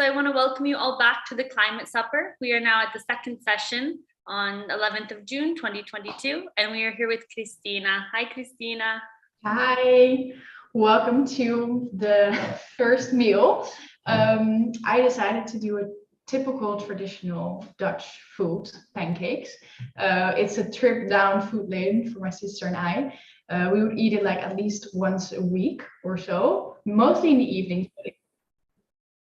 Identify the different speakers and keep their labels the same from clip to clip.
Speaker 1: So I want to welcome you all back to the Climate Supper. We are now at the second session on 11th of June, 2022, and we are here with Christina. Hi, Christina.
Speaker 2: Hi, welcome to the first meal. I decided to do a typical traditional Dutch food, pancakes. It's a trip down food lane for my sister and I. We would eat it like at least once a week or so, mostly in the evening.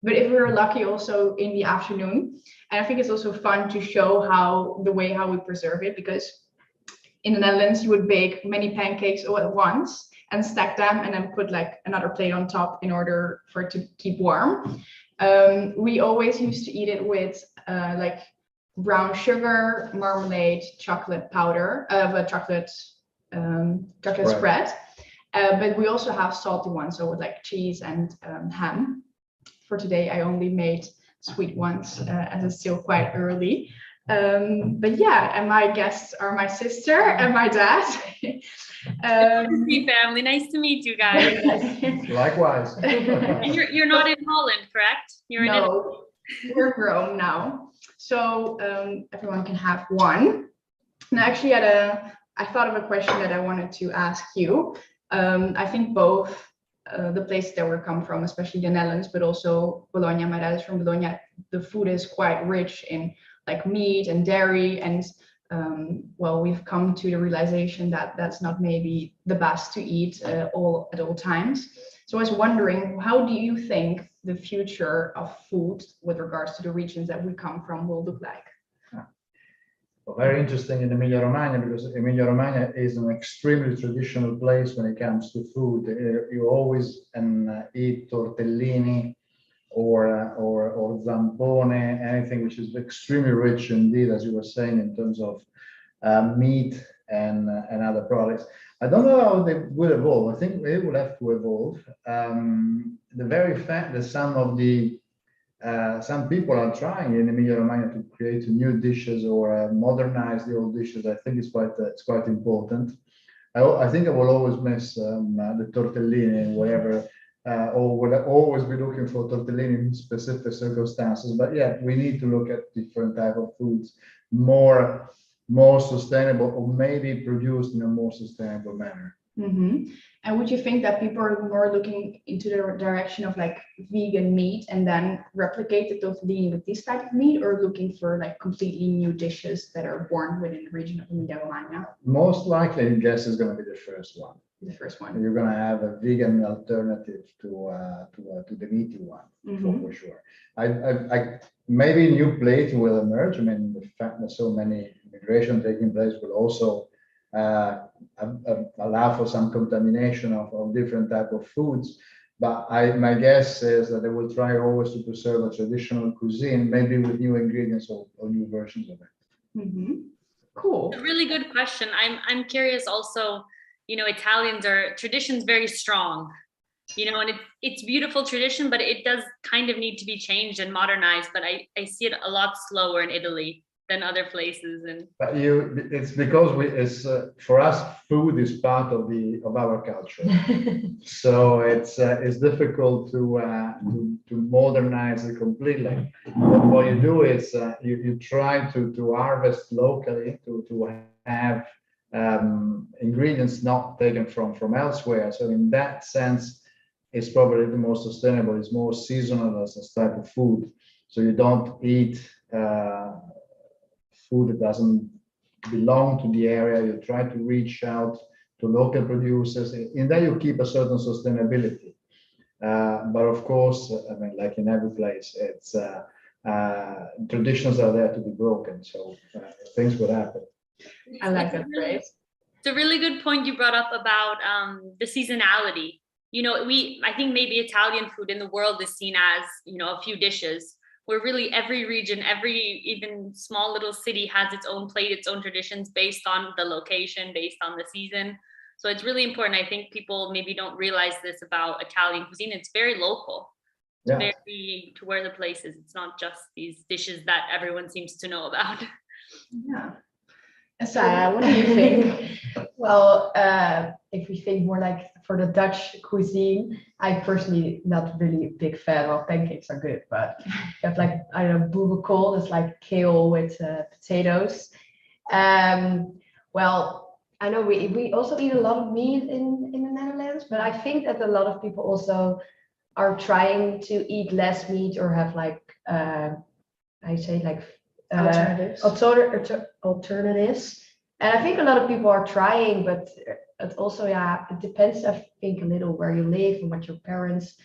Speaker 2: But if we were lucky, also in the afternoon. And I think it's also fun to show how we preserve it, because in the Netherlands you would bake many pancakes all at once and stack them and then put like another plate on top in order for it to keep warm. We always used to eat it with like brown sugar, marmalade, chocolate powder, chocolate spread. But we also have salty ones, so with like cheese and ham. For today, I only made sweet ones as it's still quite early. But yeah, and my guests are my sister and my dad.
Speaker 1: Family, nice to meet you guys.
Speaker 3: Likewise.
Speaker 1: You're not in Holland, correct? You're in Italy.
Speaker 2: We're grown now, so everyone can have one. And I actually I thought of a question that I wanted to ask you. I think both the place that we come from, especially the Netherlands, but also Bologna. My dad is from Bologna. The food is quite rich in like meat and dairy, and well, we've come to the realization that that's not maybe the best to eat at all times. So I was wondering, how do you think the future of food with regards to the regions that we come from will look like?
Speaker 3: Well, very interesting in Emilia-Romagna, because Emilia-Romagna is an extremely traditional place when it comes to food. You always eat tortellini or zampone, anything which is extremely rich indeed, as you were saying, in terms of meat and other products. I don't know how they will evolve. I think they will have to evolve. The very fact that some people are trying in Emilia-Romagna to create new dishes or modernize the old dishes, I think it's quite important. I think I will always miss the tortellini, whatever, or will always be looking for tortellini in specific circumstances. But yeah, we need to look at different type of foods, more sustainable, or maybe produced in a more sustainable manner.
Speaker 2: Mm-hmm. And would you think that people are more looking into the direction of like vegan meat and then replicate the tortellini with this type of meat, or looking for like completely new dishes that are born within the region of Emilia-Romagna?
Speaker 3: Most likely, I guess, is going to be the first one.
Speaker 2: The first one.
Speaker 3: You're going to have a vegan alternative to the meaty one, for sure. I maybe new plate will emerge. I mean, the fact that so many immigration taking place will also allow for some contamination of different type of foods. But my guess is that they will try always to preserve a traditional cuisine, maybe with new ingredients or new versions of it.
Speaker 2: Mm-hmm. Cool.
Speaker 1: It's a really good question. I'm curious also, you know, Italians are traditions very strong, you know, and it's beautiful tradition, but it does kind of need to be changed and modernized. But I see it a lot slower in Italy than other places. And
Speaker 3: but it's because for us, food is part of our culture. So it's difficult to modernize it completely. But what you do is you try to harvest locally, to have ingredients not taken from elsewhere. So in that sense, it's probably the most sustainable. It's more seasonal as a type of food. So you don't eat food that doesn't belong to the area. You try to reach out to local producers. In that you keep a certain sustainability. But of course, I mean, like in every place, it's traditions are there to be broken. So things will happen.
Speaker 2: I like that phrase.
Speaker 1: It's a really good point you brought up about the seasonality. You know, I think maybe Italian food in the world is seen as, you know, a few dishes, where really every region, every even small little city has its own plate, its own traditions based on the location, based on the season. So it's really important. I think people maybe don't realize this about Italian cuisine. It's very local. It's very to where the place is. It's not just these dishes that everyone seems to know about.
Speaker 2: Yeah. Sarah, what do you think?
Speaker 4: Well, if we think more like for the Dutch cuisine, I personally not really a big fan. Well, pancakes are good, but you have like, I don't know, boerenkool, that's like kale with potatoes. Well, I know we also eat a lot of meat in the Netherlands, but I think that a lot of people also are trying to eat less meat or have like, I say like
Speaker 2: Alternatives.
Speaker 4: alternatives. And I think a lot of people are trying, but it also, yeah, it depends, I think, a little where you live and what your parents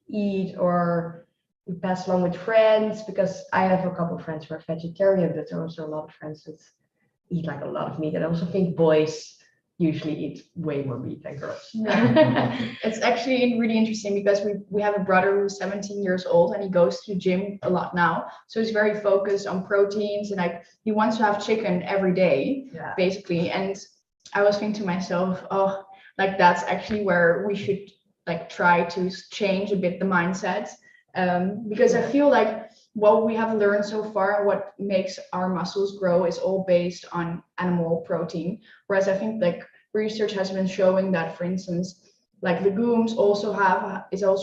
Speaker 4: eat, or you pass along with friends, because I have a couple of friends who are vegetarian, but there are also a lot of friends that eat like a lot of meat. And I also think boys usually eat way more meat than girls.
Speaker 2: It's actually really interesting because we have a brother who's 17 years old and he goes to the gym a lot now. So he's very focused on proteins and like he wants to have chicken every day,
Speaker 4: Yeah.
Speaker 2: basically. And I was thinking to myself, oh, like that's actually where we should like try to change a bit the mindset. Because I feel like what we have learned so far, what makes our muscles grow is all based on animal protein. Whereas I think like research has been showing that, for instance, like legumes is also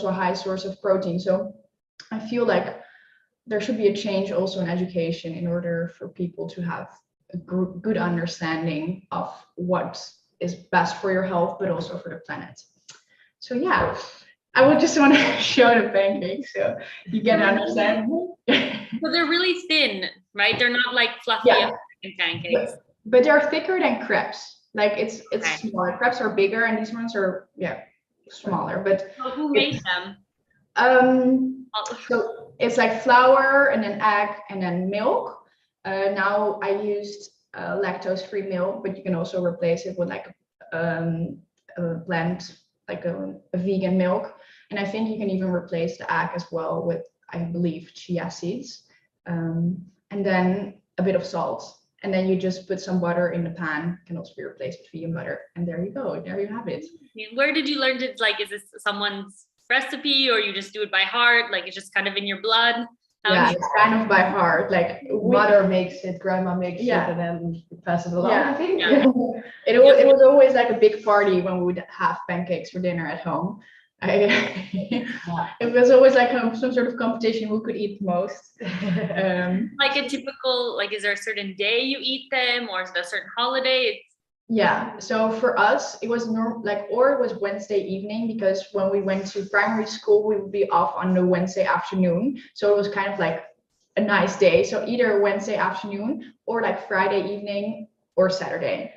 Speaker 2: a high source of protein. So I feel like there should be a change also in education in order for people to have a good understanding of what is best for your health, but also for the planet. So yeah, I would just want to show the pancakes so you can understand.
Speaker 1: So they're really thin, right? They're not like fluffy
Speaker 2: Yeah.
Speaker 1: American pancakes.
Speaker 2: But they're thicker than crepes. Like it's
Speaker 1: Okay.
Speaker 2: smaller. Crepes are bigger and these ones are smaller. But
Speaker 1: So who made them?
Speaker 2: Oh, so it's like flour and then egg and then milk. Now I used lactose-free milk, but you can also replace it with like a blend, like a vegan milk. And I think you can even replace the egg as well with, I believe, chia seeds, and then a bit of salt. And then you just put some butter in the pan, can also be replaced with vegan butter. And there you go, there you have it.
Speaker 1: Where did you learn to, like, is this someone's recipe or you just do it by heart? Like it's just kind of in your blood?
Speaker 2: Yeah, it's kind of by heart. Like
Speaker 4: Mother makes it, grandma makes it,
Speaker 2: Yeah.
Speaker 4: and then we pass it along,
Speaker 2: Yeah.
Speaker 4: I think.
Speaker 1: Yeah.
Speaker 2: It was always like a big party when we would have pancakes for dinner at home. It was always like some sort of competition who could eat the most.
Speaker 1: Like a typical, like, is there a certain day you eat them or is it a certain holiday?
Speaker 2: Yeah, so for us, it was or it was Wednesday evening, because when we went to primary school, we would be off on the Wednesday afternoon. So it was kind of like a nice day. So either Wednesday afternoon or like Friday evening or Saturday.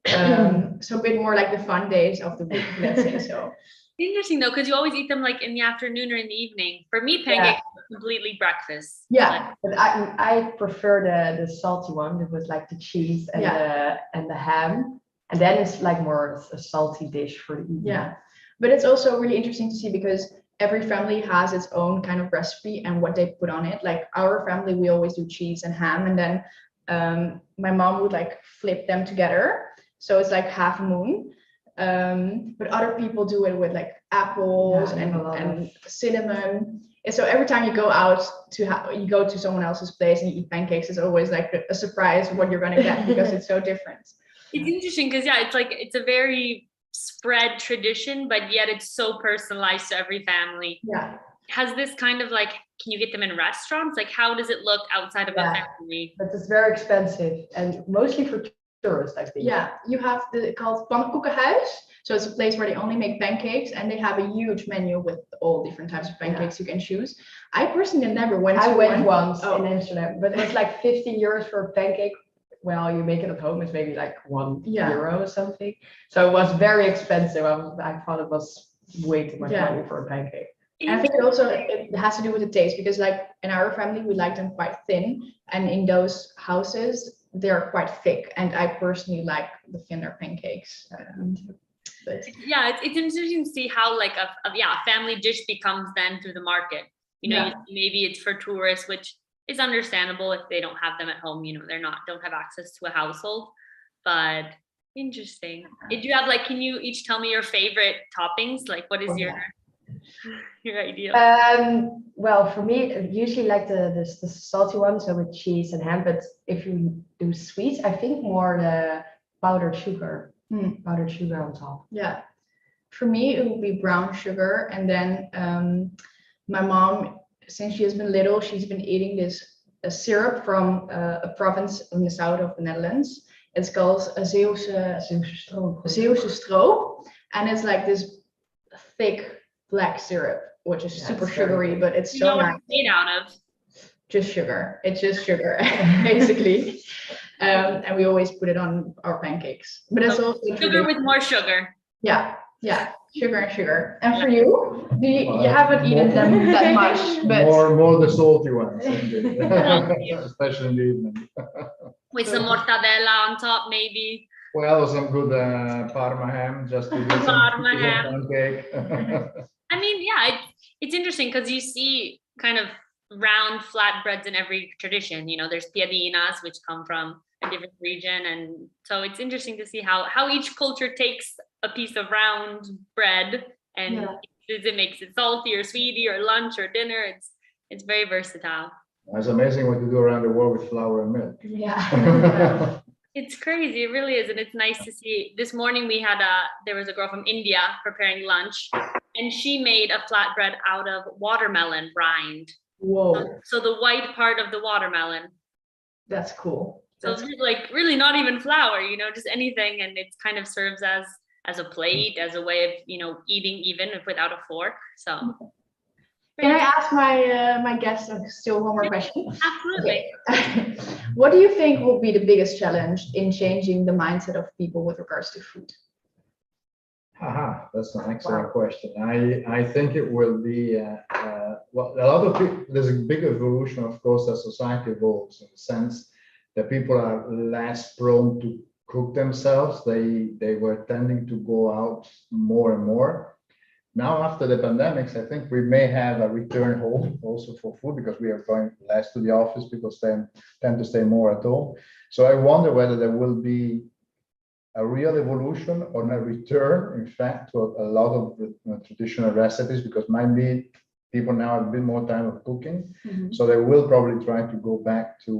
Speaker 2: So a bit more like the fun days of the week, let's say so.
Speaker 1: Interesting though, because you always eat them like in the afternoon or in the evening. For me, pancakes are completely breakfast.
Speaker 2: Yeah,
Speaker 4: But I prefer the salty one. It was like the cheese and the ham, and then it's like more a salty dish for the evening.
Speaker 2: yeah. But it's also really interesting to see because every family has its own kind of recipe and what they put on it. Like our family, we always do cheese and ham, and then my mom would like flip them together. So it's like half moon. But other people do it with like apples and cinnamon. And so every time you go out you go to someone else's place and you eat pancakes, it's always like a surprise what you're gonna get because it's so different.
Speaker 1: It's interesting because it's like it's a very spread tradition, but yet it's so personalized to every family.
Speaker 2: Yeah.
Speaker 1: Has this kind of like, can you get them in restaurants? Like how does it look outside of a family?
Speaker 4: But it's very expensive and mostly for tourists, I think.
Speaker 2: Yeah, you have called Pannenkoekenhuis. So it's a place where they only make pancakes and they have a huge menu with all different types of pancakes you can choose. I personally never went to one.
Speaker 4: Once in Amsterdam, but it's like 15 euros for a pancake. Well, you make it at home, it's maybe like €1 or something. So it was very expensive. I thought it was way too much money for a pancake.
Speaker 2: And I think it has to do with the taste, because like in our family, we like them quite thin. And in those houses, they're quite thick. And I personally like the thinner pancakes.
Speaker 1: Yeah, it's interesting to see how like a family dish becomes then through the market. You know, maybe it's for tourists, which is understandable if they don't have them at home. You know, don't have access to a household. But interesting. Do you have like? Can you each tell me your favorite toppings? Like, what is your? Your ideal.
Speaker 4: Well, for me, usually like the salty one, so with cheese and ham. But if you do sweets, I think more the powdered sugar on top.
Speaker 2: Yeah. For me, it will be brown sugar. And then my mom, since she has been little, she's been eating this syrup from a province in the south of the Netherlands. It's called a Zeeuwse stroop. And it's like this thick black syrup, which is super sugary, but it's
Speaker 1: You
Speaker 2: so
Speaker 1: know what
Speaker 2: nice.
Speaker 1: it's made out of?
Speaker 2: Just sugar. It's just sugar, basically. And we always put it on our pancakes. But it's also
Speaker 1: Sugar with more sugar.
Speaker 2: yeah, sugar and sugar. And for you, you haven't eaten them that much, but
Speaker 3: more the salty ones, indeed. Especially in the evening.
Speaker 1: With some mortadella on top, maybe.
Speaker 3: Well, some good Parma ham, just to do some
Speaker 1: Parma ham.
Speaker 3: pancake.
Speaker 1: I mean, yeah, it's interesting because you see kind of round flatbreads in every tradition. You know, there's piadinas, which come from a different region, and so it's interesting to see how each culture takes a piece of round bread and it makes it salty or sweety or lunch or dinner. It's very versatile.
Speaker 3: It's amazing what you do around the world with flour and milk.
Speaker 4: Yeah.
Speaker 1: It's crazy, it really is, and it's nice to see. This morning there was a girl from India preparing lunch, and she made a flatbread out of watermelon rind.
Speaker 2: whoa,
Speaker 1: So the white part of the watermelon.
Speaker 2: that's cool.
Speaker 1: So it's like really not even flour, just anything, and it kind of serves as a plate, as a way of eating even if without a fork. So
Speaker 2: Can I ask my guest still one more question?
Speaker 1: absolutely.
Speaker 2: What do you think will be the biggest challenge in changing the mindset of people with regards to food?
Speaker 3: That's an excellent question. I think it will be, well, a lot of people, there's a big evolution, of course, as society evolves, in the sense that people are less prone to cook themselves. They were tending to go out more and more. Now, after the pandemics, I think we may have a return home also for food, because we are going less to the office. People tend to stay more at home. So I wonder whether there will be a real evolution or a return, in fact, to a lot of traditional recipes, because maybe people now have a bit more time of cooking.
Speaker 2: Mhm.
Speaker 3: So they will probably try to go back to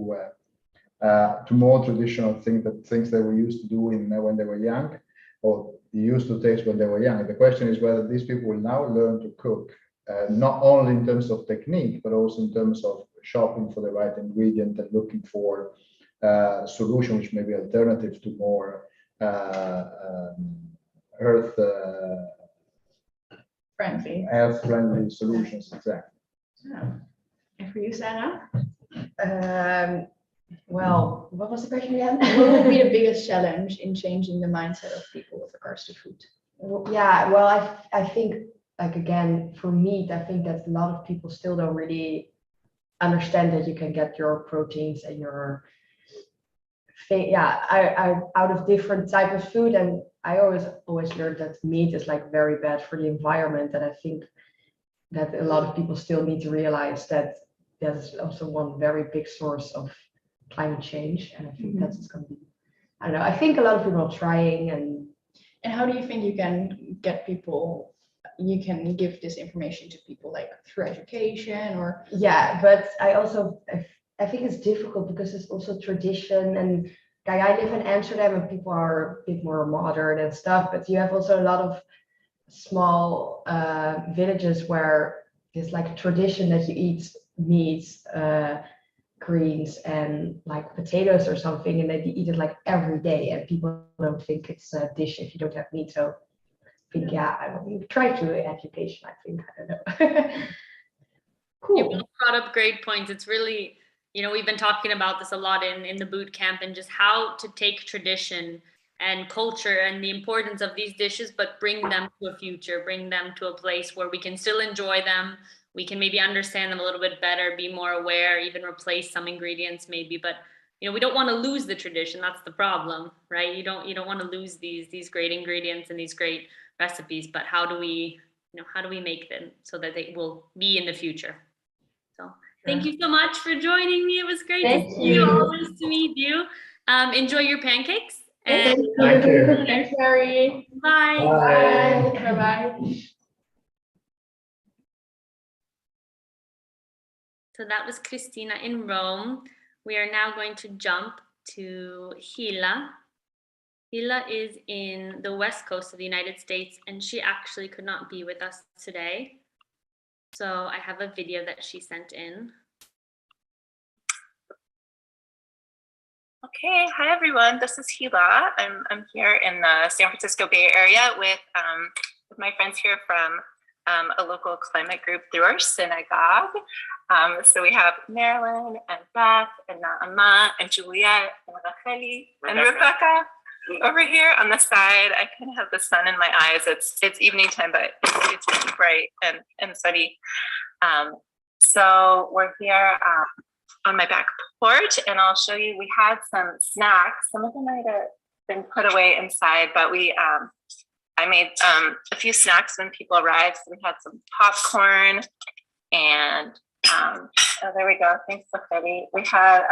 Speaker 3: more traditional things that we used to do when they were young, or used to taste when they were young. The question is whether these people will now learn to cook, not only in terms of technique, but also in terms of shopping for the right ingredient and looking for solution which may be alternative to more health-friendly solutions. Exactly.
Speaker 2: Yeah. And for you, Sarah?
Speaker 4: Well, what was the question again?
Speaker 2: What will be the biggest challenge in changing the mindset of people with regards to food?
Speaker 4: Yeah, well, I think, like, again, for meat, I think that a lot of people still don't really understand that you can get your proteins and your out of different type of food. And I always learned that meat is like very bad for the environment, and I think that a lot of people still need to realize that that's also one very big source of climate change. And I think that's going to be, I don't know, I think a lot of people are trying. And
Speaker 2: how do you think you can get people, you can give this information to people, like through education or?
Speaker 4: Yeah, but I think it's difficult because it's also tradition, and like, I live in Amsterdam and people are a bit more modern and stuff, but you have also a lot of small villages where it's like a tradition that you eat meat, greens and like potatoes or something, and that you eat it like every day, and people don't think it's a dish if you don't have meat. So I think, try to education, I think. I don't know.
Speaker 2: Cool.
Speaker 1: You brought up great points. It's really, we've been talking about this a lot in the boot camp, and just how to take tradition and culture and the importance of these dishes, but bring them to a future, bring them to a place where we can still enjoy them. We can maybe understand them a little bit better, be more aware, even replace some ingredients maybe, but we don't want to lose the tradition. That's the problem, right? You don't want to lose these great ingredients and these great recipes, but how do we make them so that they will be in the future? So thank you so much for joining me. It was great to see you. Always to meet you. Enjoy your pancakes.
Speaker 3: Thank you.
Speaker 2: Thanks, Mary.
Speaker 1: Bye.
Speaker 3: Bye.
Speaker 2: Bye. Bye.
Speaker 1: So that was Christina in Rome. We are now going to jump to Hila. Hila is in the west coast of the United States, and she actually could not be with us today. So I have a video that she sent in.
Speaker 5: Okay, hi everyone. This is Hila. I'm here in the San Francisco Bay Area with my friends here from a local climate group through our synagogue. So we have Marilyn and Beth and Naama and Juliet and Racheli and Rebecca over here on the side. I kind of have the sun in my eyes. It's evening time, but it's really bright and sunny. So we're here on my back porch, and I'll show you. We had some snacks. Some of them might have been put away inside, but I made a few snacks when people arrived. So we had some popcorn and oh, there we go. Thanks, Sophie. We had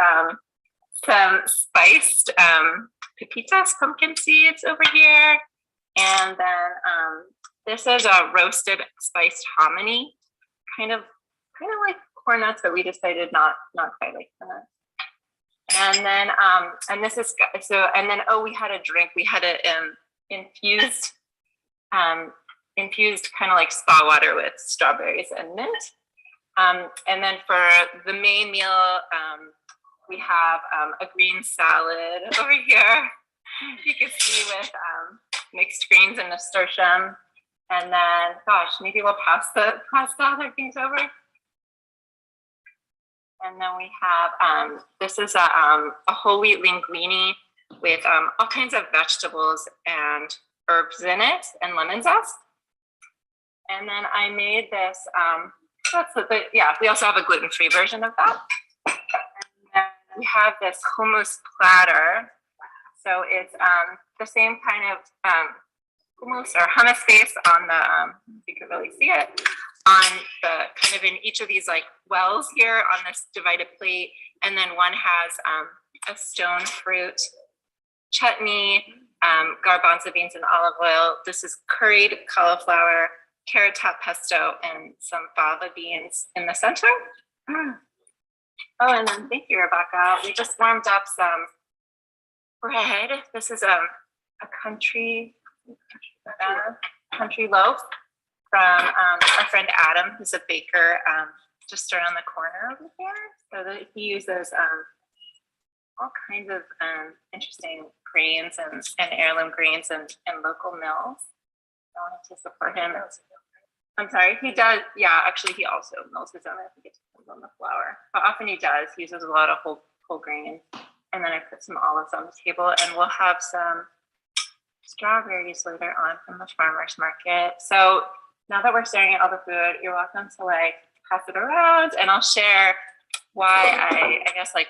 Speaker 5: some spiced pepitas, pumpkin seeds over here. And then this is a roasted spiced hominy, kind of like corn nuts, but we decided not quite like corn nuts. And then and this is so. And then we had a drink. We had a infused kind of like spa water with strawberries and mint. And then for the main meal, we have a green salad over here. You can see with mixed greens and nasturtium. And then, gosh, maybe we'll pass the other things over. And then we have, this is a whole wheat linguine with all kinds of vegetables and herbs in it and lemon zest. And then I made this, we also have a gluten-free version of that. And then we have this hummus platter. So it's the same kind of hummus or hummus face on the, you can really see it, on the kind of in each of these like wells here on this divided plate. And then one has a stone fruit chutney, garbanzo beans and olive oil. This is curried cauliflower, carrot top pesto, and some fava beans in the center. Oh, and then thank you, Rebecca. We just warmed up some bread. This is a country loaf from our friend Adam, who's a baker just around the corner over here. So that he uses all kinds of interesting grains and heirloom grains and local mills. I wanted to support him. I'm sorry, he does. Yeah, actually, he also mills his own. I think it depends on the flour, but often he does. He uses a lot of whole grain. And then I put some olives on the table, and we'll have some strawberries later on from the farmer's market. So now that we're staring at all the food, you're welcome to like pass it around, and I'll share why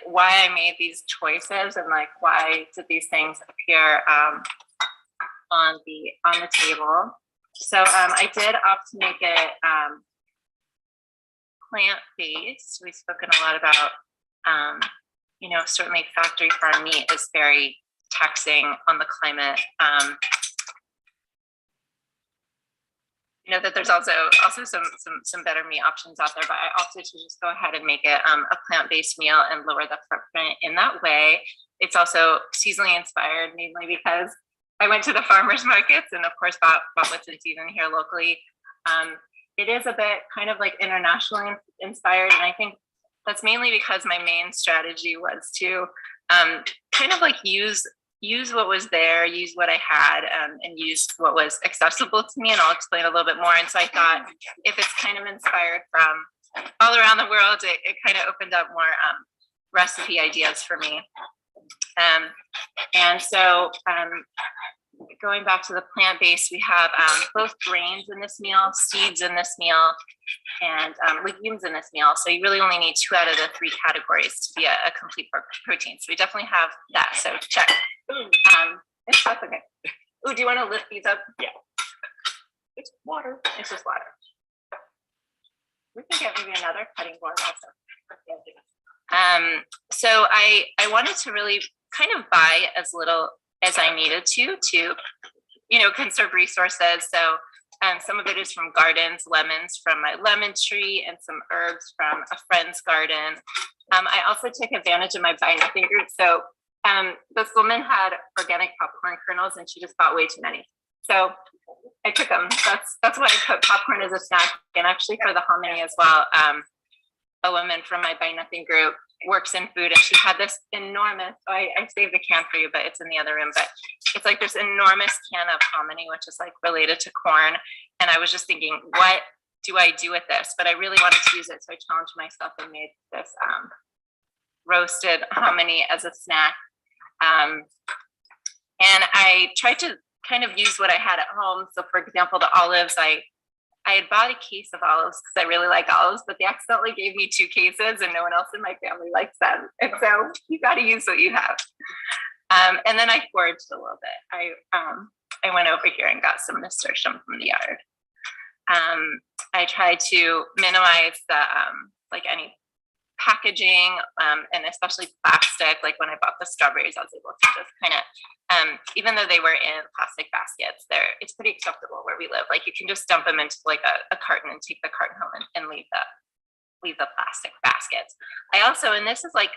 Speaker 5: why I made these choices and like why did these things appear on the table. So I did opt to make it plant-based. We've spoken a lot about certainly factory farm meat is very taxing on the climate. That there's also some better meat options out there, but I opted to just go ahead and make it a plant-based meal and lower the footprint in that way. It's also seasonally inspired, mainly because I went to the farmers markets and of course bought what's in season here locally. It is a bit kind of like internationally inspired, and I think that's mainly because my main strategy was to kind of like use what was there, use what I had, and use what was accessible to me. And I'll explain a little bit more. And so I thought if it's kind of inspired from all around the world, it kind of opened up more recipe ideas for me. And so going back to the plant-based, we have both grains in this meal, seeds in this meal, and legumes in this meal. So you really only need 2 out of the 3 categories to be a complete protein. So we definitely have that. So check. That's okay. Ooh, do you want to lift these up? Yeah. It's water. It's just water. We can get maybe another cutting board also. So I wanted to really kind of buy as little as I needed to conserve resources. So Some of it is from gardens, lemons from my lemon tree, and some herbs from a friend's garden. I also took advantage of my buy nothing group. So this woman had organic popcorn kernels, and she just bought way too many. So I took them. That's why I put popcorn as a snack, and actually for the hominy as well. A woman from my buy nothing group works in food, and she had this enormous, I saved the can for you, but it's in the other room, but it's like this enormous can of hominy, which is like related to corn. And I was just thinking, what do I do with this? But I really wanted to use it, so I challenged myself and made this roasted hominy as a snack. And I tried to kind of use what I had at home. So for example, the olives, I had bought a case of olives because I really like olives, but they accidentally gave me 2 cases and no one else in my family likes them. And so you got to use what you have. And then I foraged a little bit. I went over here and got some nasturtium from the yard. I tried to minimize the like any packaging, and especially plastic. Like when I bought the strawberries, I was able to just kind of, even though they were in plastic baskets, it's pretty acceptable where we live. Like you can just dump them into like a carton and take the carton home and leave the plastic baskets. I also, and this was like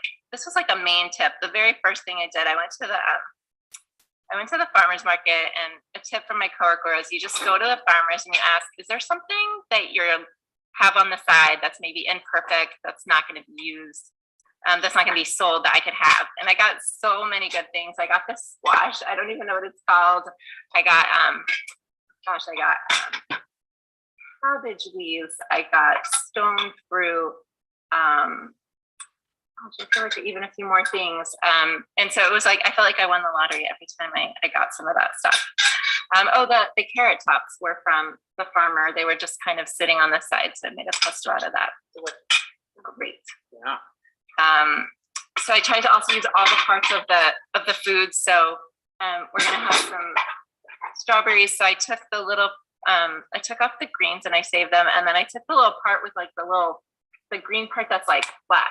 Speaker 5: a main tip. The very first thing I did, I went to the farmer's market, and a tip from my coworker is you just go to the farmers and you ask, is there something that you have on the side that's maybe imperfect, that's not going to be used, that's not going to be sold, that I could have? And I got so many good things. I got this squash. I don't even know what it's called. I got, cabbage leaves. I got stone fruit. I feel like even a few more things. And so it was like, I felt like I won the lottery every time I got some of that stuff. The carrot tops were from the farmer. They were just kind of sitting on the side, so I made a pesto out of that. Great. Yeah. So I tried to also use all the parts of the food. So we're gonna have some strawberries. So I took I took off the greens and I saved them, and then I took the little part with like the green part that's like flat,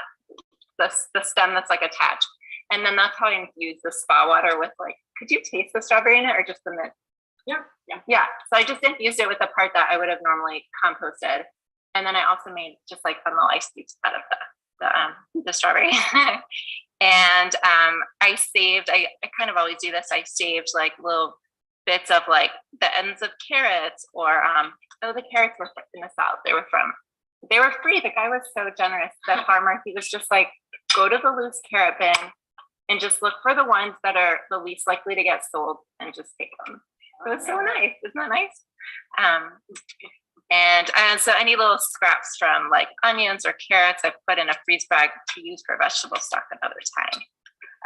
Speaker 5: the stem that's like attached, and then that's how I infused the spa water with like. Could you taste the strawberry in it or just the mint? Yeah. So I just infused it with the part that I would have normally composted, and then I also made just like vanilla ice cubes out of the strawberry. And I saved. I kind of always do this. I saved like little bits of like the ends of carrots, or the carrots were in the salad. They were free. The guy was so generous. The farmer, he was just like, go to the loose carrot bin and just look for the ones that are the least likely to get sold and just take them. It was so nice. Isn't that nice? And so any little scraps from like onions or carrots, I put in a freeze bag to use for vegetable stock another time.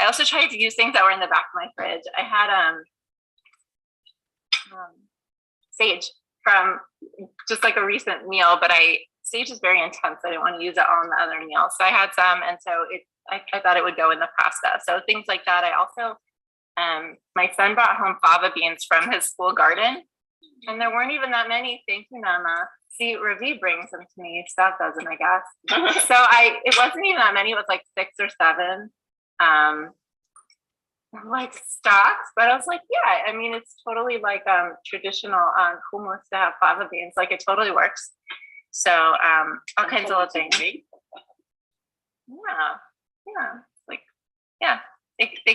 Speaker 5: I also tried to use things that were in the back of my fridge. I had sage from just like a recent meal, but sage is very intense. I didn't want to use it all in the other meal. So I had some, and so I thought it would go in the pasta. So things like that. I also, my son brought home fava beans from his school garden, and there weren't even that many. Thank you, Mama. See, Ravi brings them to me. Steph doesn't, I guess. So it wasn't even that many. It was like 6 or 7. Like stocks, but I was like, yeah, I mean, it's totally like traditional hummus to have fava beans. Like it totally works. So all kinds of little things. They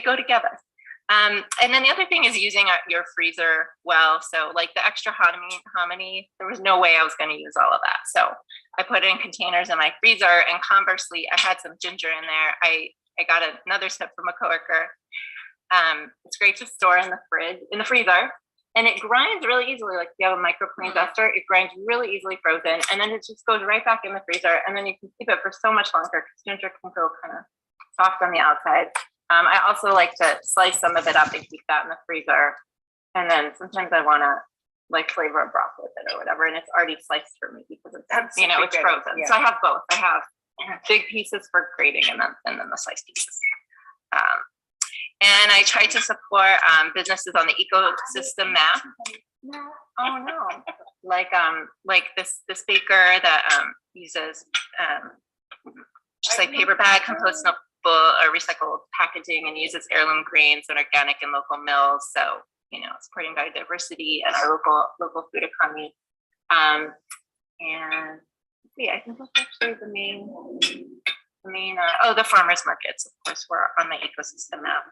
Speaker 5: go together. And then the other thing is using your freezer well. So like the extra hominy, there was no way I was going to use all of that. So I put it in containers in my freezer, and conversely, I had some ginger in there. I got another tip from a coworker. It's great to store in the freezer, and it grinds really easily. Like if you have a microplane zester, it grinds really easily frozen, and then it just goes right back in the freezer, and then you can keep it for so much longer because ginger can go kind of soft on the outside. I also like to slice some of it up and keep that in the freezer, and then sometimes I want to like flavor a broth with it or whatever, and it's already sliced for me because it's it's frozen. Yeah. So I have both. I have big pieces for grating, and then the sliced pieces. And I try to support businesses on the ecosystem map. Oh no! Like this baker that uses just like paper bag, compostable or recycled packaging, and uses heirloom grains and organic and local mills. So supporting biodiversity and our local food economy. And yeah, I think that's actually the main, oh, the farmers markets, of course, were on the ecosystem map.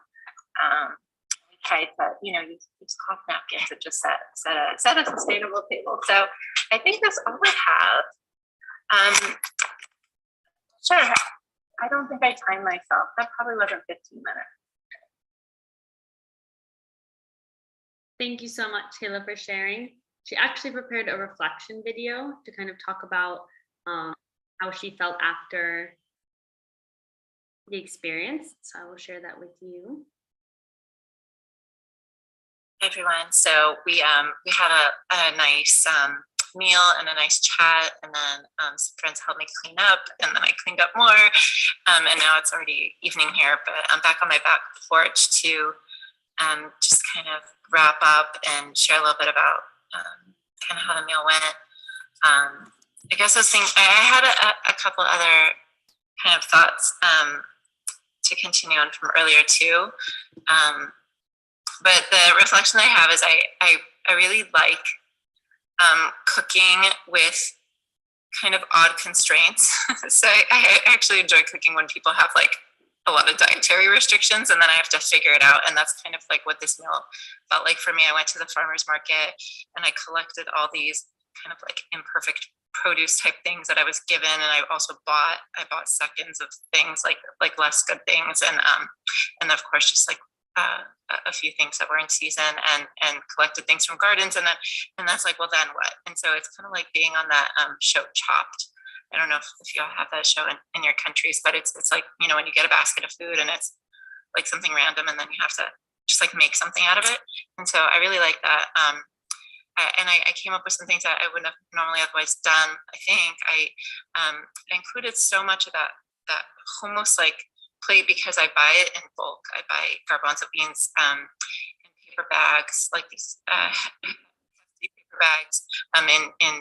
Speaker 5: We tried to, use cloth napkins and just set a sustainable table. So I think that's all I have. Sure. I don't think I timed myself. That probably wasn't 15 minutes.
Speaker 1: Thank you so much, Taylor, for sharing. She actually prepared a reflection video to kind of talk about how she felt after the experience. So I will share that with you.
Speaker 5: Hey everyone. So we had a nice meal and a nice chat, and then some friends helped me clean up, and then I cleaned up more, and now it's already evening here, but I'm back on my back porch to just kind of wrap up and share a little bit about kind of how the meal went. I guess I had a couple other kind of thoughts to continue on from earlier too. But the reflection I have is I really like cooking with kind of odd constraints. So I actually enjoy cooking when people have like a lot of dietary restrictions, and then I have to figure it out. And that's kind of like what this meal felt like for me. I went to the farmer's market and I collected all these kind of like imperfect produce type things that I was given, and I also bought seconds of things like less good things, and of course just like a few things that were in season, and collected things from gardens, and that's like, well, then what? And so it's kind of like being on that show Chopped. I don't know if you all have that show in your countries, but it's like, when you get a basket of food and it's like something random, and then you have to just like make something out of it. And so I really like that. And I came up with some things that I wouldn't have normally otherwise done. I think I included so much of that hummus like plate because I buy it in bulk. I buy garbanzo beans in paper bags, like these paper bags in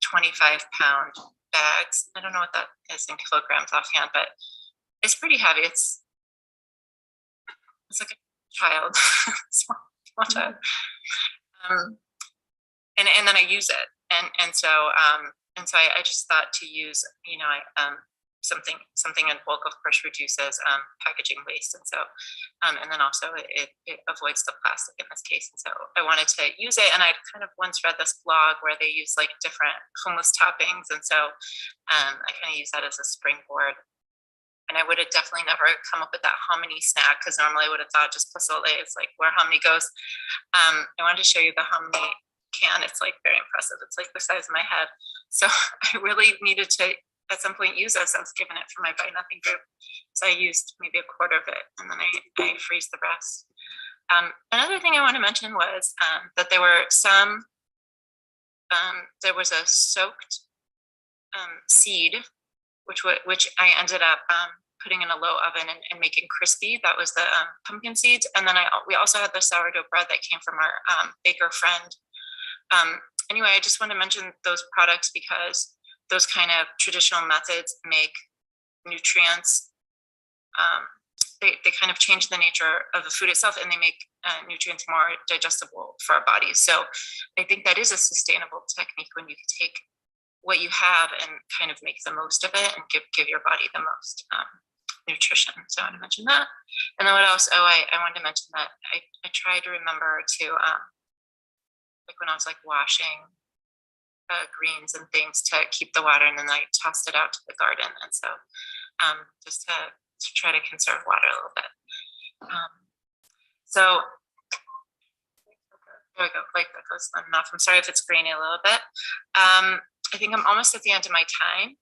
Speaker 5: 25-pound bags. I don't know what that is in kilograms offhand, but it's pretty heavy. It's like a child, small child. And then I use it, and so I just thought to use something in bulk, of course, reduces packaging waste, and so and then also it avoids the plastic in this case. And so I wanted to use it, and I'd kind of once read this blog where they use like different hummus toppings, and so I kind of use that as a springboard. And I would have definitely never come up with that hominy snack, because normally I would have thought just pozole is like where hominy goes. I wanted to show you the hominy can. It's like very impressive. It's like the size of my head. So I really needed to at some point use this. I was given it for my Buy Nothing group, so I used maybe a quarter of it, and then I freeze the rest. Another thing I want to mention was that there were there was a soaked seed, which I ended up putting in a low oven and making crispy. That was the pumpkin seeds. And then we also had the sourdough bread that came from our baker friend. Anyway, I just want to mention those products because those kind of traditional methods make nutrients, they kind of change the nature of the food itself, and they make nutrients more digestible for our bodies. So I think that is a sustainable technique when you take what you have and kind of make the most of it and give your body the most nutrition. So I want to mention that. And then what else? Oh, I wanted to mention that I tried to remember to, like when I was like washing greens and things, to keep the water, and then I tossed it out to the garden. And so just to try to conserve water a little bit. So there we go, like that goes enough. I'm sorry if it's grainy a little bit. I think I'm almost at the end of my time.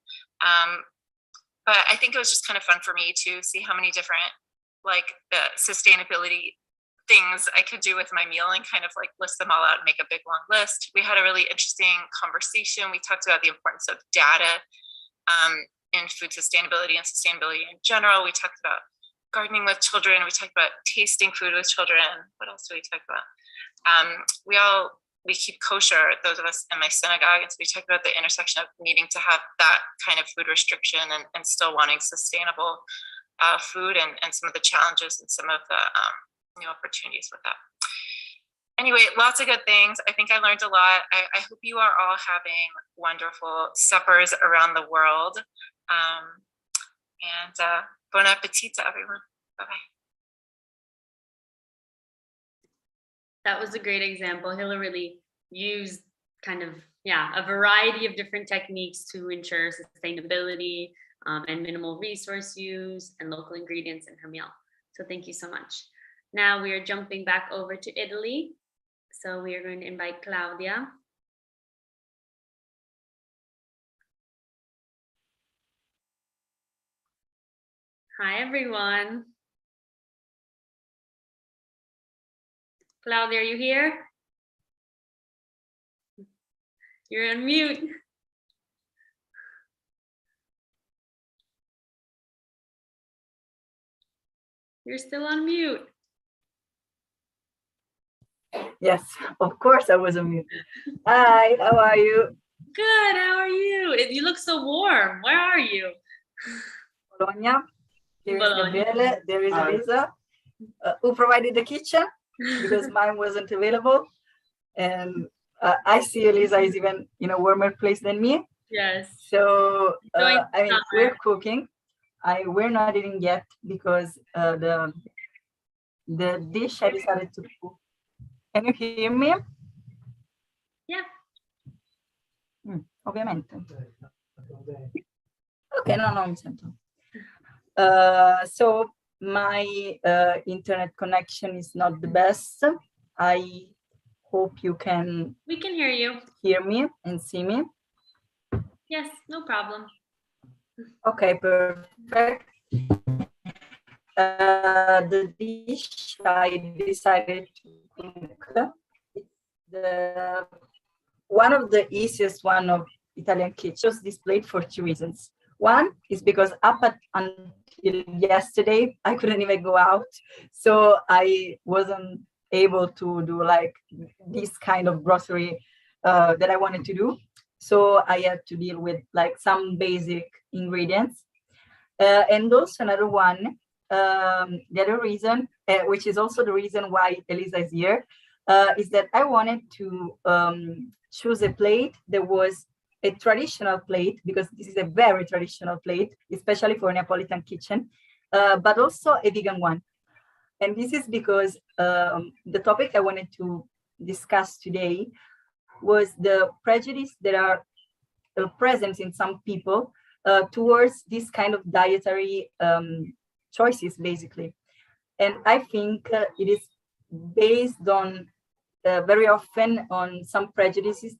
Speaker 5: But I think it was just kind of fun for me to see how many different like sustainability things I could do with my meal and kind of like list them all out and make a big long list. We had a really interesting conversation. We talked about the importance of data in food sustainability and sustainability in general. We talked about gardening with children. We talked about tasting food with children. What else do we talk about? We keep kosher, those of us in my synagogue, and so we talked about the intersection of needing to have that kind of food restriction and still wanting sustainable food, and some of the challenges and some of the new opportunities with that. anyway, lots of good things. I think I learned a lot. I hope you are all having wonderful suppers around the world. And bon appetit to everyone. Bye-bye.
Speaker 1: That was a great example. Hilla really used kind of, a variety of different techniques to ensure sustainability and minimal resource use and local ingredients in her meal. So thank you so much. Now we are jumping back over to Italy. So we are going to invite Claudia. Hi, everyone. Claudia, are you here? You're on mute. You're still on mute.
Speaker 6: Yes, of course I was on mute. Hi, how are you?
Speaker 1: Good, how are you? You look so warm. Where are you?
Speaker 6: Bologna. Here is
Speaker 1: Bologna.
Speaker 6: Gabriele, there is Elisa, who provided the kitchen because mine wasn't available. And I see Elisa is even in a warmer place than me.
Speaker 1: Yes.
Speaker 6: So, I mean,
Speaker 1: summer.
Speaker 6: we're cooking. We're not eating yet because the dish I decided to cook. Can you hear me?
Speaker 1: Yeah.
Speaker 6: Ovviamente. Ok, no, mi sento. So my internet connection is not the best. I hope you can
Speaker 1: We can hear you.
Speaker 6: hear me and see me.
Speaker 1: Yes, no problem.
Speaker 6: Okay, perfect. The dish I decided to cook is one of the easiest one of Italian kitchens displayed for two reasons. One is because up until yesterday, I couldn't even go out. So I wasn't able to do like this kind of grocery that I wanted to do. So I had to deal with like some basic ingredients. And also another one, the other reason, which is also the reason why Elisa is here, is that I wanted to choose a plate that was a traditional plate, because this is a very traditional plate, especially for a Neapolitan kitchen, but also a vegan one. And this is because the topic I wanted to discuss today was the prejudice that are present in some people towards this kind of dietary choices, basically. And I think it is based on very often on some prejudices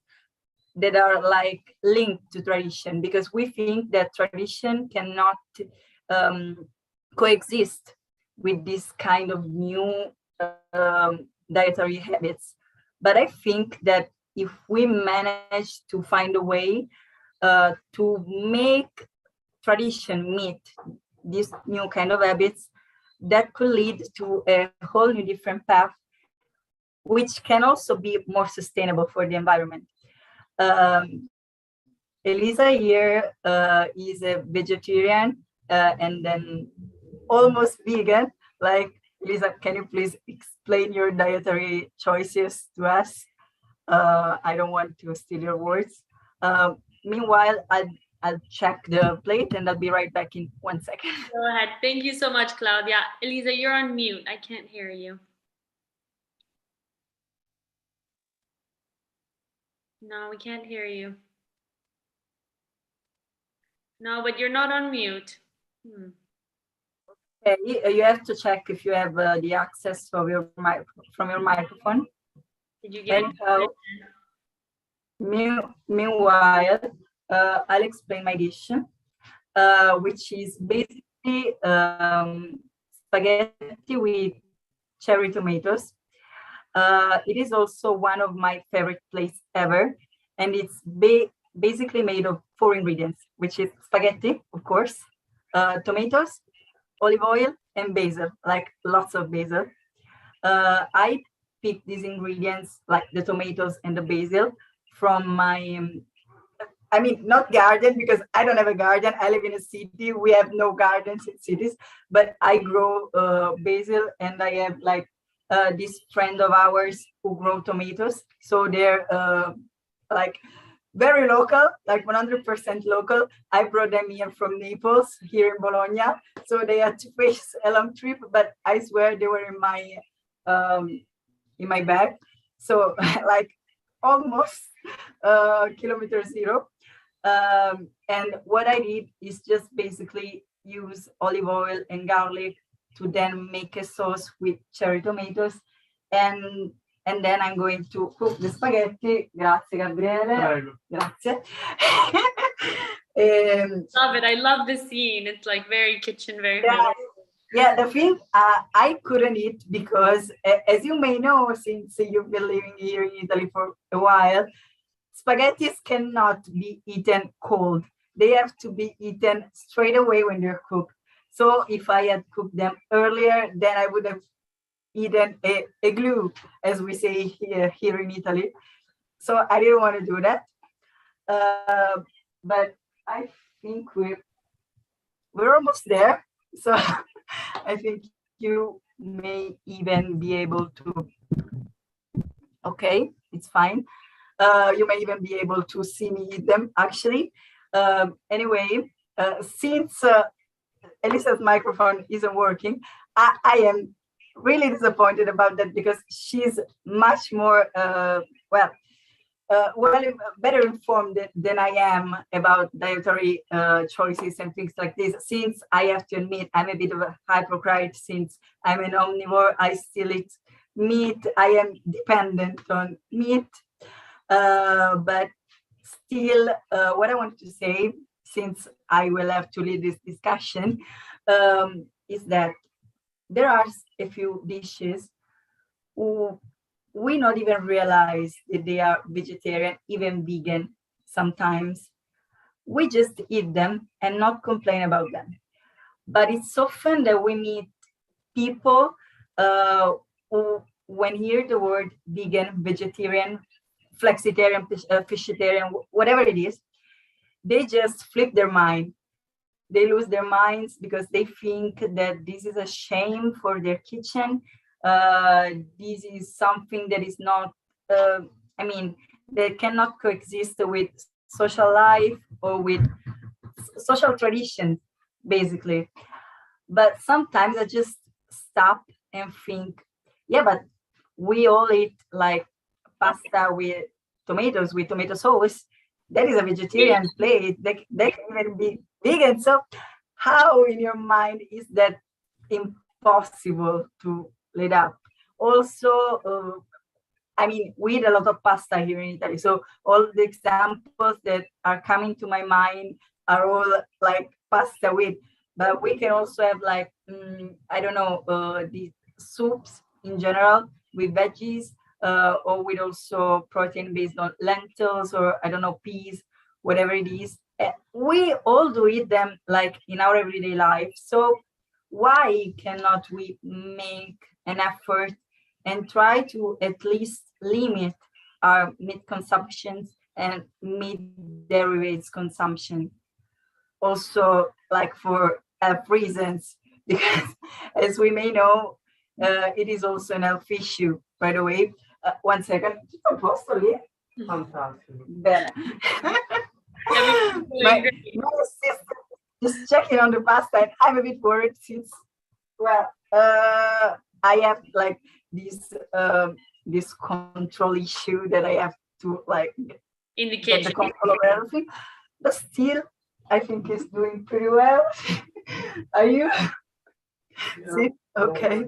Speaker 6: that are like linked to tradition, because we think that tradition cannot coexist with this kind of new dietary habits. But I think that if we manage to find a way to make tradition meet these new kind of habits, that could lead to a whole new different path, which can also be more sustainable for the environment. Elisa here is a vegetarian and then almost vegan. Like, Elisa, can you please explain your dietary choices to us? I don't want to steal your words. Meanwhile, I'll check the plate and I'll be right back in 1 second.
Speaker 1: Go ahead. Thank you so much, Claudia. Elisa, you're on mute. I can't hear you. No, we can't hear you. No, but you're not on mute.
Speaker 6: Okay, you have to check if you have the access from your microphone.
Speaker 1: Did you get
Speaker 6: it? Meanwhile, I'll explain my dish, which is basically spaghetti with cherry tomatoes. It is also one of my favorite plates ever, and it's basically made of 4 ingredients, which is spaghetti, of course, tomatoes, olive oil, and basil, like lots of basil. I picked these ingredients, like the tomatoes and the basil, from my, I mean, not garden, because I don't have a garden. I live in a city. We have no gardens in cities, but I grow basil, and I have like this friend of ours who grow tomatoes. So they're like very local, like 100% local. I brought them here from Naples, here in Bologna. So they had to face a long trip, but I swear they were in my bag. So like almost kilometer zero. And what I did is just basically use olive oil and garlic to then make a sauce with cherry tomatoes. And then I'm going to cook the spaghetti. Grazie, Gabriele.
Speaker 3: Prego.
Speaker 6: Grazie.
Speaker 1: Love it. I love the scene. It's like very kitchen, very
Speaker 6: Yeah,
Speaker 1: home.
Speaker 6: yeah, the thing I couldn't eat because, as you may know, since you've been living here in Italy for a while, spaghettis cannot be eaten cold. They have to be eaten straight away when they're cooked. So if I had cooked them earlier, then I would have eaten a glue, as we say here in Italy. So I didn't want to do that. But I think we're almost there. So I think you may even be able to, okay, it's fine. You may even be able to see me eat them, actually. Anyway, since Elisa's microphone isn't working, I am really disappointed about that because she's much more, better informed than I am about dietary choices and things like this. Since I have to admit, I'm a bit of a hypocrite since I'm an omnivore. I still eat meat. I am dependent on meat. But still, what I wanted to say, since I will have to lead this discussion, is that there are a few dishes who we not even realize that they are vegetarian, even vegan sometimes. We just eat them and not complain about them. But it's often that we meet people who, when hear the word vegan, vegetarian, flexitarian, fishitarian, whatever it is, they just flip their mind. They lose their minds because they think that this is a shame for their kitchen. This is something that is not, they cannot coexist with social life or with social traditions, basically. But sometimes I just stop and think, yeah, but we all eat like pasta with tomatoes, with tomato sauce. That is a vegetarian plate. They can even be vegan. So how in your mind is that impossible to lead up? Also, we eat a lot of pasta here in Italy. So all the examples that are coming to my mind are all like pasta with, but we can also have like, the soups in general with veggies, or with also protein based on lentils or peas, whatever it is. We all do eat them like in our everyday life. So why cannot we make an effort and try to at least limit our meat consumptions and meat derivatives consumption? Also, like for health reasons, because as we may know, it is also an health issue, by the way. 1 second. Posso lì? Fantastico. Bene. My sister is checking on the pasta, and I'm a bit worried since, I have like this control issue that I have to like get the control of everything. But still, I think it's doing pretty well. Are you? See? Okay,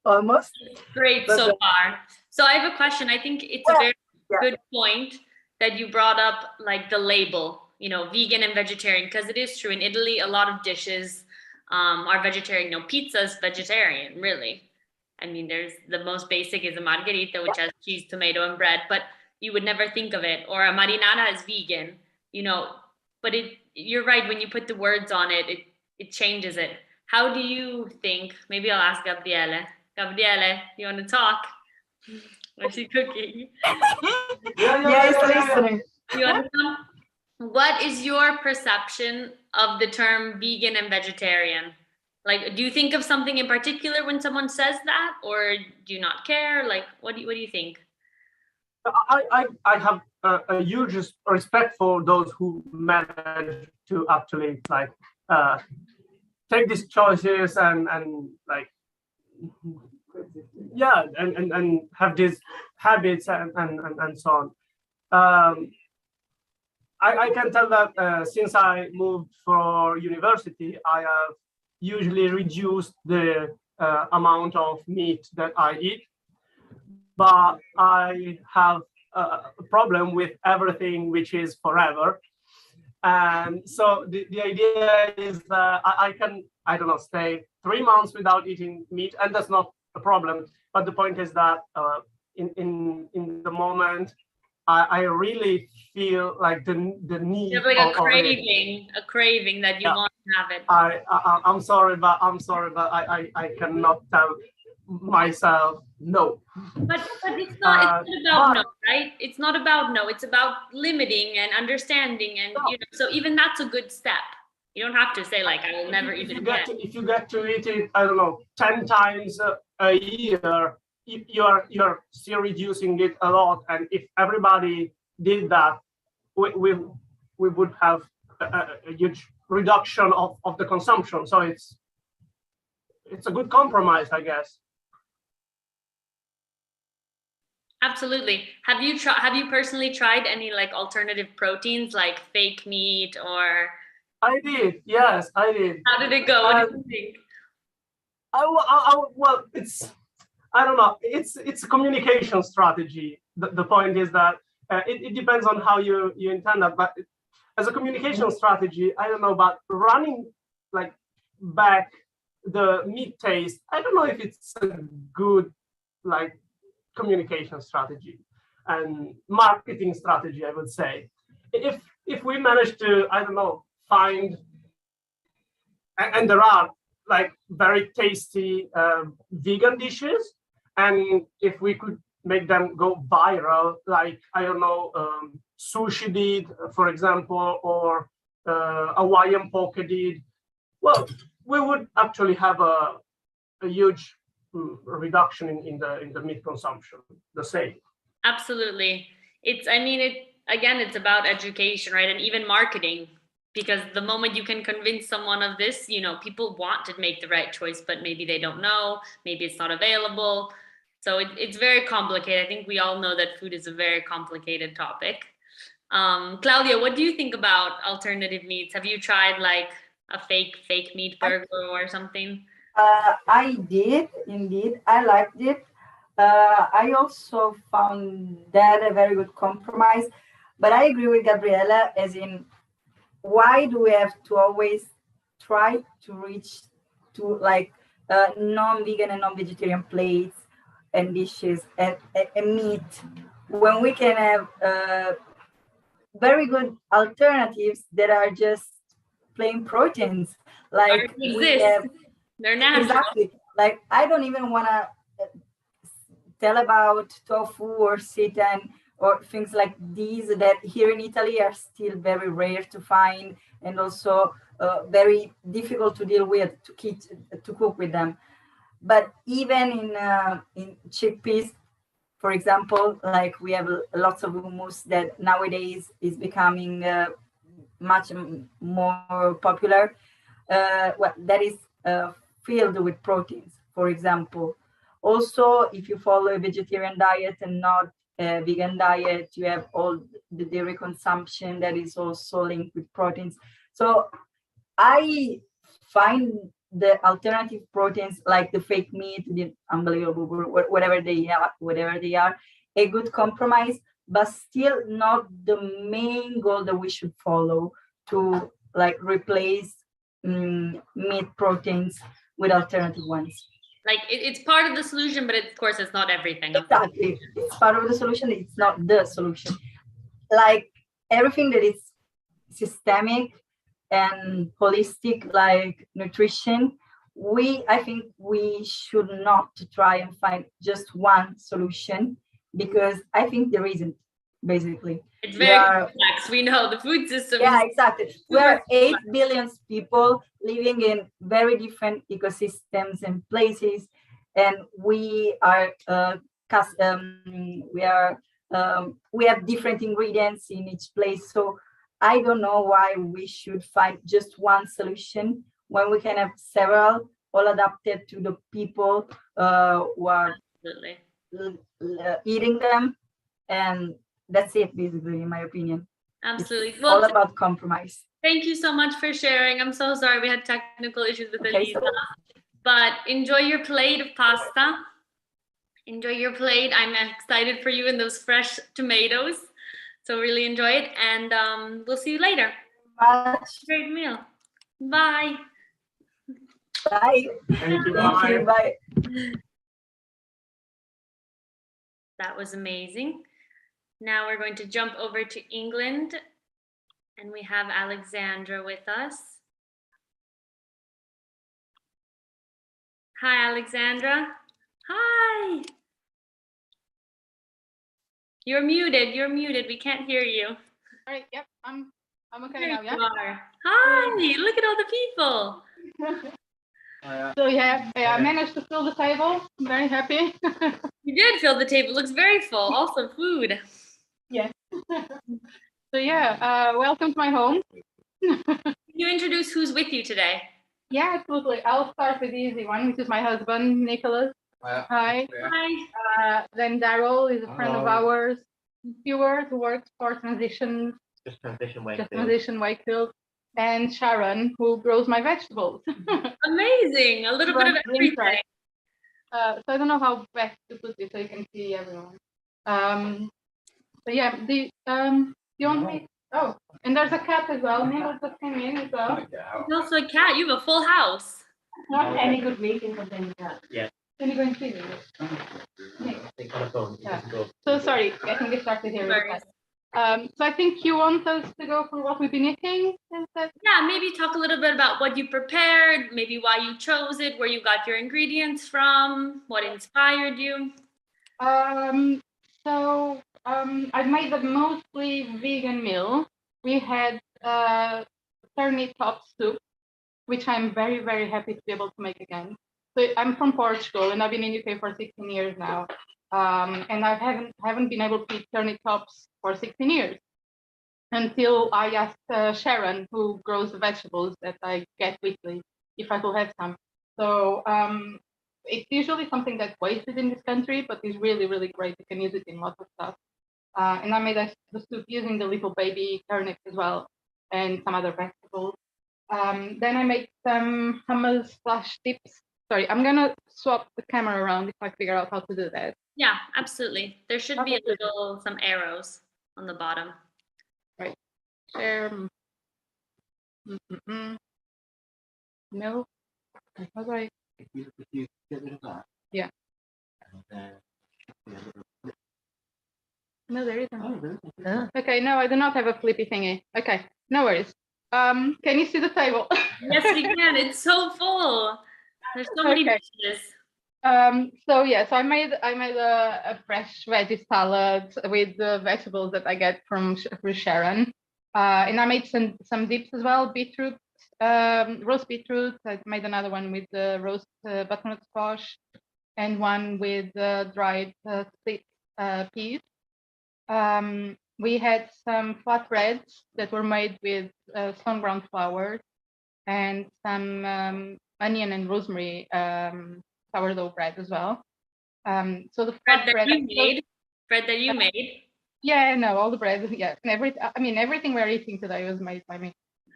Speaker 6: almost.
Speaker 1: Great so far. So I have a question. I think it's a very good point that you brought up, like the label, vegan and vegetarian, because it is true. In Italy, a lot of dishes are vegetarian. Pizza is vegetarian, really. There's the most basic is a margherita, which has cheese, tomato, and bread, but you would never think of it. Or a marinara is vegan, but you're right. When you put the words on it, it changes it. How do you think? Maybe I'll ask Gabriele. Gabriele, you want to talk? Or is she cooking?
Speaker 6: Yes, listening.
Speaker 1: You understand? What is your perception of the term vegan and vegetarian? Like, do you think of something in particular when someone says that, or do you not care? Like, what do you think?
Speaker 7: I have a huge respect for those who manage to actually like take these choices and like yeah and have these habits and so on. I can tell that since I moved for university, I have usually reduced the amount of meat that I eat, but I have a problem with everything which is forever. And so the idea is that I can, I don't know, stay 3 months without eating meat, and that's not a problem. But the point is that in the moment, I really feel like the need.
Speaker 1: You have like a craving that you want to have it.
Speaker 7: I'm sorry, but I cannot tell myself no.
Speaker 1: But it's not about no, right? It's not about no. It's about limiting and understanding, and so even that's a good step. You don't have to say like I will never eat it again.
Speaker 7: If you get to eat it, I don't know, 10 times a year, you're still reducing it a lot. And if everybody did that, we would have a huge reduction of the consumption. So it's a good compromise, I guess.
Speaker 1: Absolutely. Have you personally tried any like alternative proteins like fake meat or?
Speaker 7: I did. Yes, I did.
Speaker 1: How did it go? What did you think?
Speaker 7: Well, I don't know. It's a communication strategy. The point is that it depends on how you intend that. But as a communication strategy, I don't know. But running like back the meat taste, I don't know if it's a good like communication strategy and marketing strategy. I would say if we manage to, I don't know, find and there are like very tasty vegan dishes, and if we could make them go viral, like I don't know, sushi did, for example, or Hawaiian poke did, well, we would actually have a huge reduction in the meat consumption. The same.
Speaker 1: Absolutely. It's about education, right? And even marketing, because the moment you can convince someone of this, people want to make the right choice, but maybe they don't know, maybe it's not available. So it's very complicated. I think we all know that food is a very complicated topic. Claudia, what do you think about alternative meats? Have you tried like a fake meat burger or something?
Speaker 6: I did indeed. I liked it. I also found that a very good compromise. But I agree with Gabriella, as in, why do we have to always try to reach to like non-vegan and non-vegetarian plates and dishes and meat when we can have very good alternatives that are just plain proteins? Like
Speaker 1: they're natural.
Speaker 6: Exactly. Like I don't even want to tell about tofu or seitan or things like these that here in Italy are still very rare to find, and also very difficult to deal with, to cook with them. But even in chickpeas, for example, like we have lots of hummus that nowadays is becoming much more popular. That is filled with proteins, for example. Also, if you follow a vegetarian diet and not a vegan diet, you have all the dairy consumption that is also linked with proteins. So I find the alternative proteins like the fake meat, the unbelievable, whatever they are, a good compromise, but still not the main goal that we should follow to like replace meat proteins with alternative ones.
Speaker 1: Like it's part of the solution, but of course it's not everything.
Speaker 6: Exactly. It's part of the solution. It's not the solution. Like everything that is systemic and holistic, like nutrition, I think we should not try and find just one solution, because I think there isn't, basically.
Speaker 1: It's
Speaker 6: We
Speaker 1: very
Speaker 6: are,
Speaker 1: complex. We know the food system.
Speaker 6: yeah,
Speaker 1: is
Speaker 6: exactly. We are 8 billion people living in very different ecosystems and places, and we are we have different ingredients in each place. So I don't know why we should find just one solution when we can have several, all adapted to the people who are
Speaker 1: Absolutely.
Speaker 6: eating them, and that's it, basically, in my opinion.
Speaker 1: Absolutely.
Speaker 6: It's
Speaker 1: Well,
Speaker 6: all about compromise.
Speaker 1: thank you so much for sharing. I'm so sorry we had technical issues with
Speaker 6: Okay,
Speaker 1: Elisa,
Speaker 6: so
Speaker 1: but enjoy your plate of pasta. Enjoy your plate. I'm excited for you and those fresh tomatoes. So really enjoy it, and we'll see you later.
Speaker 6: much.
Speaker 1: Great meal. Bye.
Speaker 6: Bye.
Speaker 7: Thank you.
Speaker 6: Thank you. Bye.
Speaker 1: That was amazing. Now we're going to jump over to England, and we have Alexandra with us. Hi, Alexandra. Hi. You're muted. You're muted. We can't hear you.
Speaker 8: All right. Yep. I'm okay
Speaker 1: There
Speaker 8: now.
Speaker 1: you
Speaker 8: Yeah.
Speaker 1: are. Hi. Look at all the people.
Speaker 8: So yeah, I managed to fill the table. I'm very happy.
Speaker 1: You did fill the table. It looks very full. Also food.
Speaker 8: Yes. So yeah, welcome to my home.
Speaker 1: Can you introduce who's with you today?
Speaker 8: Yeah, absolutely. I'll start with the easy one, which is my husband, Nicholas. Hi.
Speaker 1: Hi.
Speaker 8: Then Daryl is a friend of ours. Stuart, who works for Transition Wakefield. And Sharon, who grows my vegetables.
Speaker 1: Amazing. A little bit of everything.
Speaker 8: So I don't know how best to put this so you can see everyone. So yeah, you want me? Oh, and there's a cat as well. Nicholas just came in as well.
Speaker 1: There's also a cat. You have a full house.
Speaker 8: Not any good meeting of any cat.
Speaker 9: Yeah.
Speaker 8: Can you go and see me? Yeah. So sorry, I can get started here. Really fast. So I think you want us to go for what we've been eating.
Speaker 1: Yeah, maybe talk a little bit about what you prepared, maybe why you chose it, where you got your ingredients from, what inspired you.
Speaker 8: I made a mostly vegan meal. We had turnip top soup, which I'm very, very happy to be able to make again. So I'm from Portugal and I've been in UK for 16 years now. And I haven't been able to eat turnip tops for 16 years until I asked Sharon, who grows the vegetables that I get weekly, if I could have some. So it's usually something that's wasted in this country, but is really, really great. You can use it in lots of stuff. And I made the soup using the little baby turnip as well, and some other vegetables. Then I made some hummus / dips. Sorry, I'm gonna swap the camera around if I figure out how to do that.
Speaker 1: Yeah, absolutely. There should be
Speaker 8: Okay.
Speaker 1: some arrows on the bottom.
Speaker 8: Right. Share. No. How do I?
Speaker 9: If you get rid of that.
Speaker 8: Yeah. No, there isn't.
Speaker 9: Oh, really?
Speaker 8: Okay, no, I do not have a flippy thingy. Okay, no worries. Can you see the table?
Speaker 1: Yes, we can. It's so full. There's so many dishes.
Speaker 8: So I made a fresh veggie salad with the vegetables that I get from Sharon, and I made some dips as well. Beetroot, roast beetroot. I made another one with the roast butternut squash, and one with dried split peas. We had some flatbreads that were made with stone ground flour and some onion and rosemary sourdough bread as well. So the
Speaker 1: Bread that
Speaker 8: flatbread
Speaker 1: you made.
Speaker 8: Yeah, no, all the bread. Yeah, and everything we're eating today was made by me.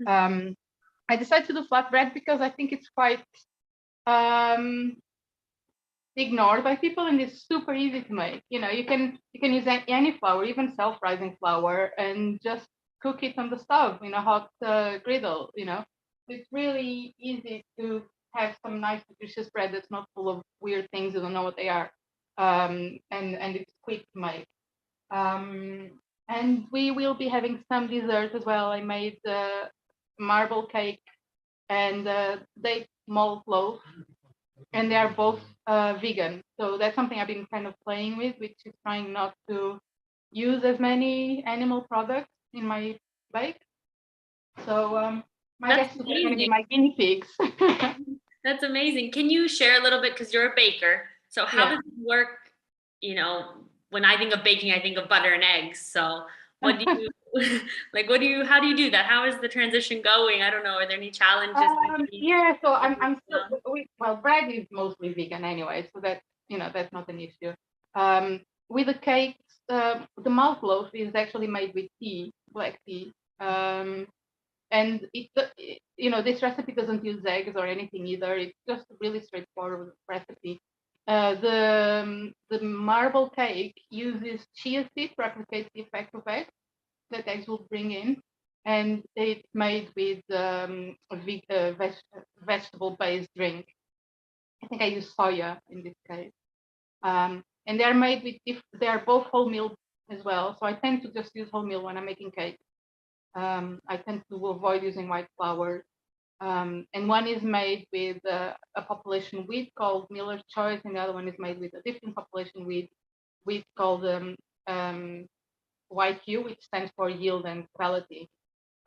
Speaker 8: I decided to do flatbread because I think it's quite ignored by people and it's super easy to make. You know, you can use any flour, even self-rising flour, and just cook it on the stove in a hot griddle. You know, it's really easy to have some nice nutritious bread that's not full of weird things you don't know what they are, and it's quick to make. And we will be having some dessert as well. I made marble cake and date malt loaf, and they are both vegan. So that's something I've been kind of playing with, which is trying not to use as many animal products in my bake. So my
Speaker 1: That's
Speaker 8: guests are going to be
Speaker 1: amazing.
Speaker 8: my guinea pigs.
Speaker 1: That's amazing. Can you share a little bit, because you're a baker, so how
Speaker 8: Yeah.
Speaker 1: does it work? You know, when I think of baking, I think of butter and eggs. So what do you like? How do you do that? How is the transition going? I don't know. Are there any challenges?
Speaker 8: Yeah, so I'm still, well, bread is mostly vegan anyway, so that, that's not an issue. With the cakes, the malt loaf is actually made with tea, black tea. And this recipe doesn't use eggs or anything either. It's just a really straightforward recipe. The marble cake uses chia seed to replicate the effect of eggs that eggs will bring in, and it's made with a vegetable-based drink. I think I use soya in this case. And they're made with, they are both wholemeal as well. So I tend to just use wholemeal when I'm making cake. I tend to avoid using white flour. And one is made with a population wheat called Miller's Choice, and the other one is made with a different population wheat called YQ, which stands for yield and quality.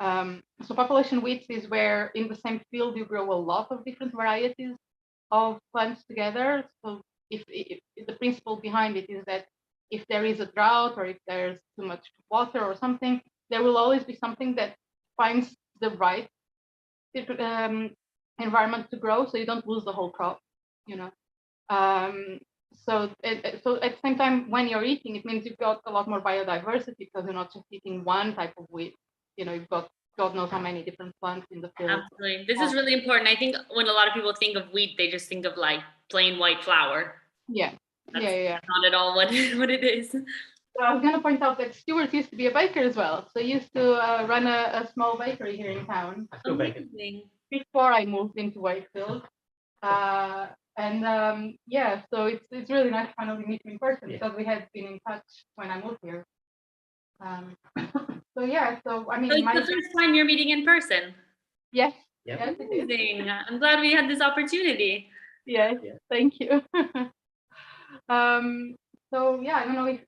Speaker 8: So population wheat is where in the same field you grow a lot of different varieties of plants together. So if the principle behind it is that if there is a drought or if there's too much water or something, there will always be something that finds the right environment to grow, so you don't lose the whole crop, So at the same time, when you're eating, it means you've got a lot more biodiversity because you're not just eating one type of wheat. You've got God knows how many different plants in the field.
Speaker 1: Absolutely. This is really important. I think when a lot of people think of wheat, they just think of like plain white flour.
Speaker 8: Yeah.
Speaker 1: That's
Speaker 8: yeah.
Speaker 1: not at all what it is.
Speaker 8: So I was going to point out that Stuart used to be a baker as well. So he used to run a small bakery here in town.
Speaker 9: Still baking.
Speaker 8: Before I moved into Wakefield. So it's really nice to finally meet you in person because we had been in touch when I moved here. So I mean,
Speaker 1: so it's the first time you're meeting in person.
Speaker 8: Yes.
Speaker 9: Yep.
Speaker 8: Yes, it is.
Speaker 1: Amazing. I'm glad we had this opportunity.
Speaker 8: Yes.
Speaker 9: Yeah.
Speaker 8: Thank you. I don't know if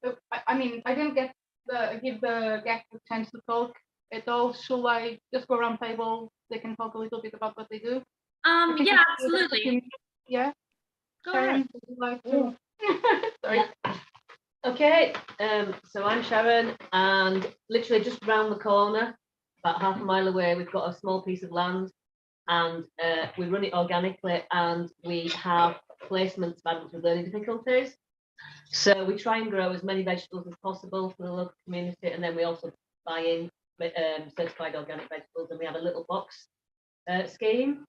Speaker 8: I mean I didn't give the guests a chance to talk at all. Should I just go around table? They can talk a little bit about what they do.
Speaker 1: Yeah, absolutely.
Speaker 8: Yeah.
Speaker 1: Go
Speaker 8: Sharon,
Speaker 1: ahead.
Speaker 8: would you like to? Sorry.
Speaker 10: Yeah. Okay, so I'm Sharon, and literally just round the corner, about half a mile away, we've got a small piece of land, and we run it organically, and we have placements of adults with learning difficulties. So we try and grow as many vegetables as possible for the local community, and then we also buy in certified organic vegetables, and we have a little box scheme,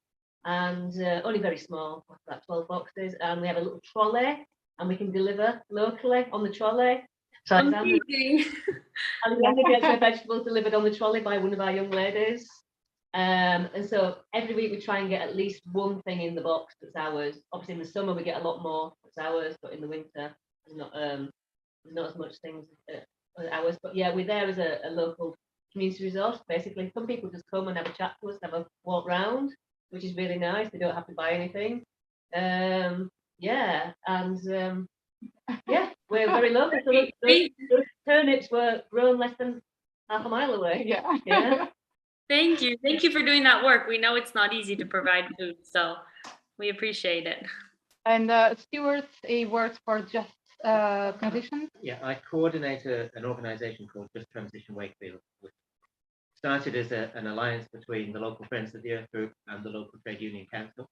Speaker 10: and only very small, about 12 boxes, and we have a little trolley, and we can deliver locally on the trolley. So Alexander gets her vegetables delivered on the trolley by one of our young ladies. And so every week we try and get at least one thing in the box that's ours. Obviously in the summer we get a lot more that's ours, but in the winter there's not as much things ours. But yeah, we're there as a local community resource. Basically, some people just come and have a chat to us, have a walk round, which is really nice. They don't have to buy anything. We're very local. So those turnips were grown less than half a mile away.
Speaker 8: Yeah.
Speaker 1: Thank you for doing that work. We know it's not easy to provide food, so we appreciate it.
Speaker 8: And Stuart, he works for Just Transition.
Speaker 9: Yeah, I coordinate an organisation called Just Transition Wakefield, which started as an alliance between the local Friends of the Earth group and the local trade union council.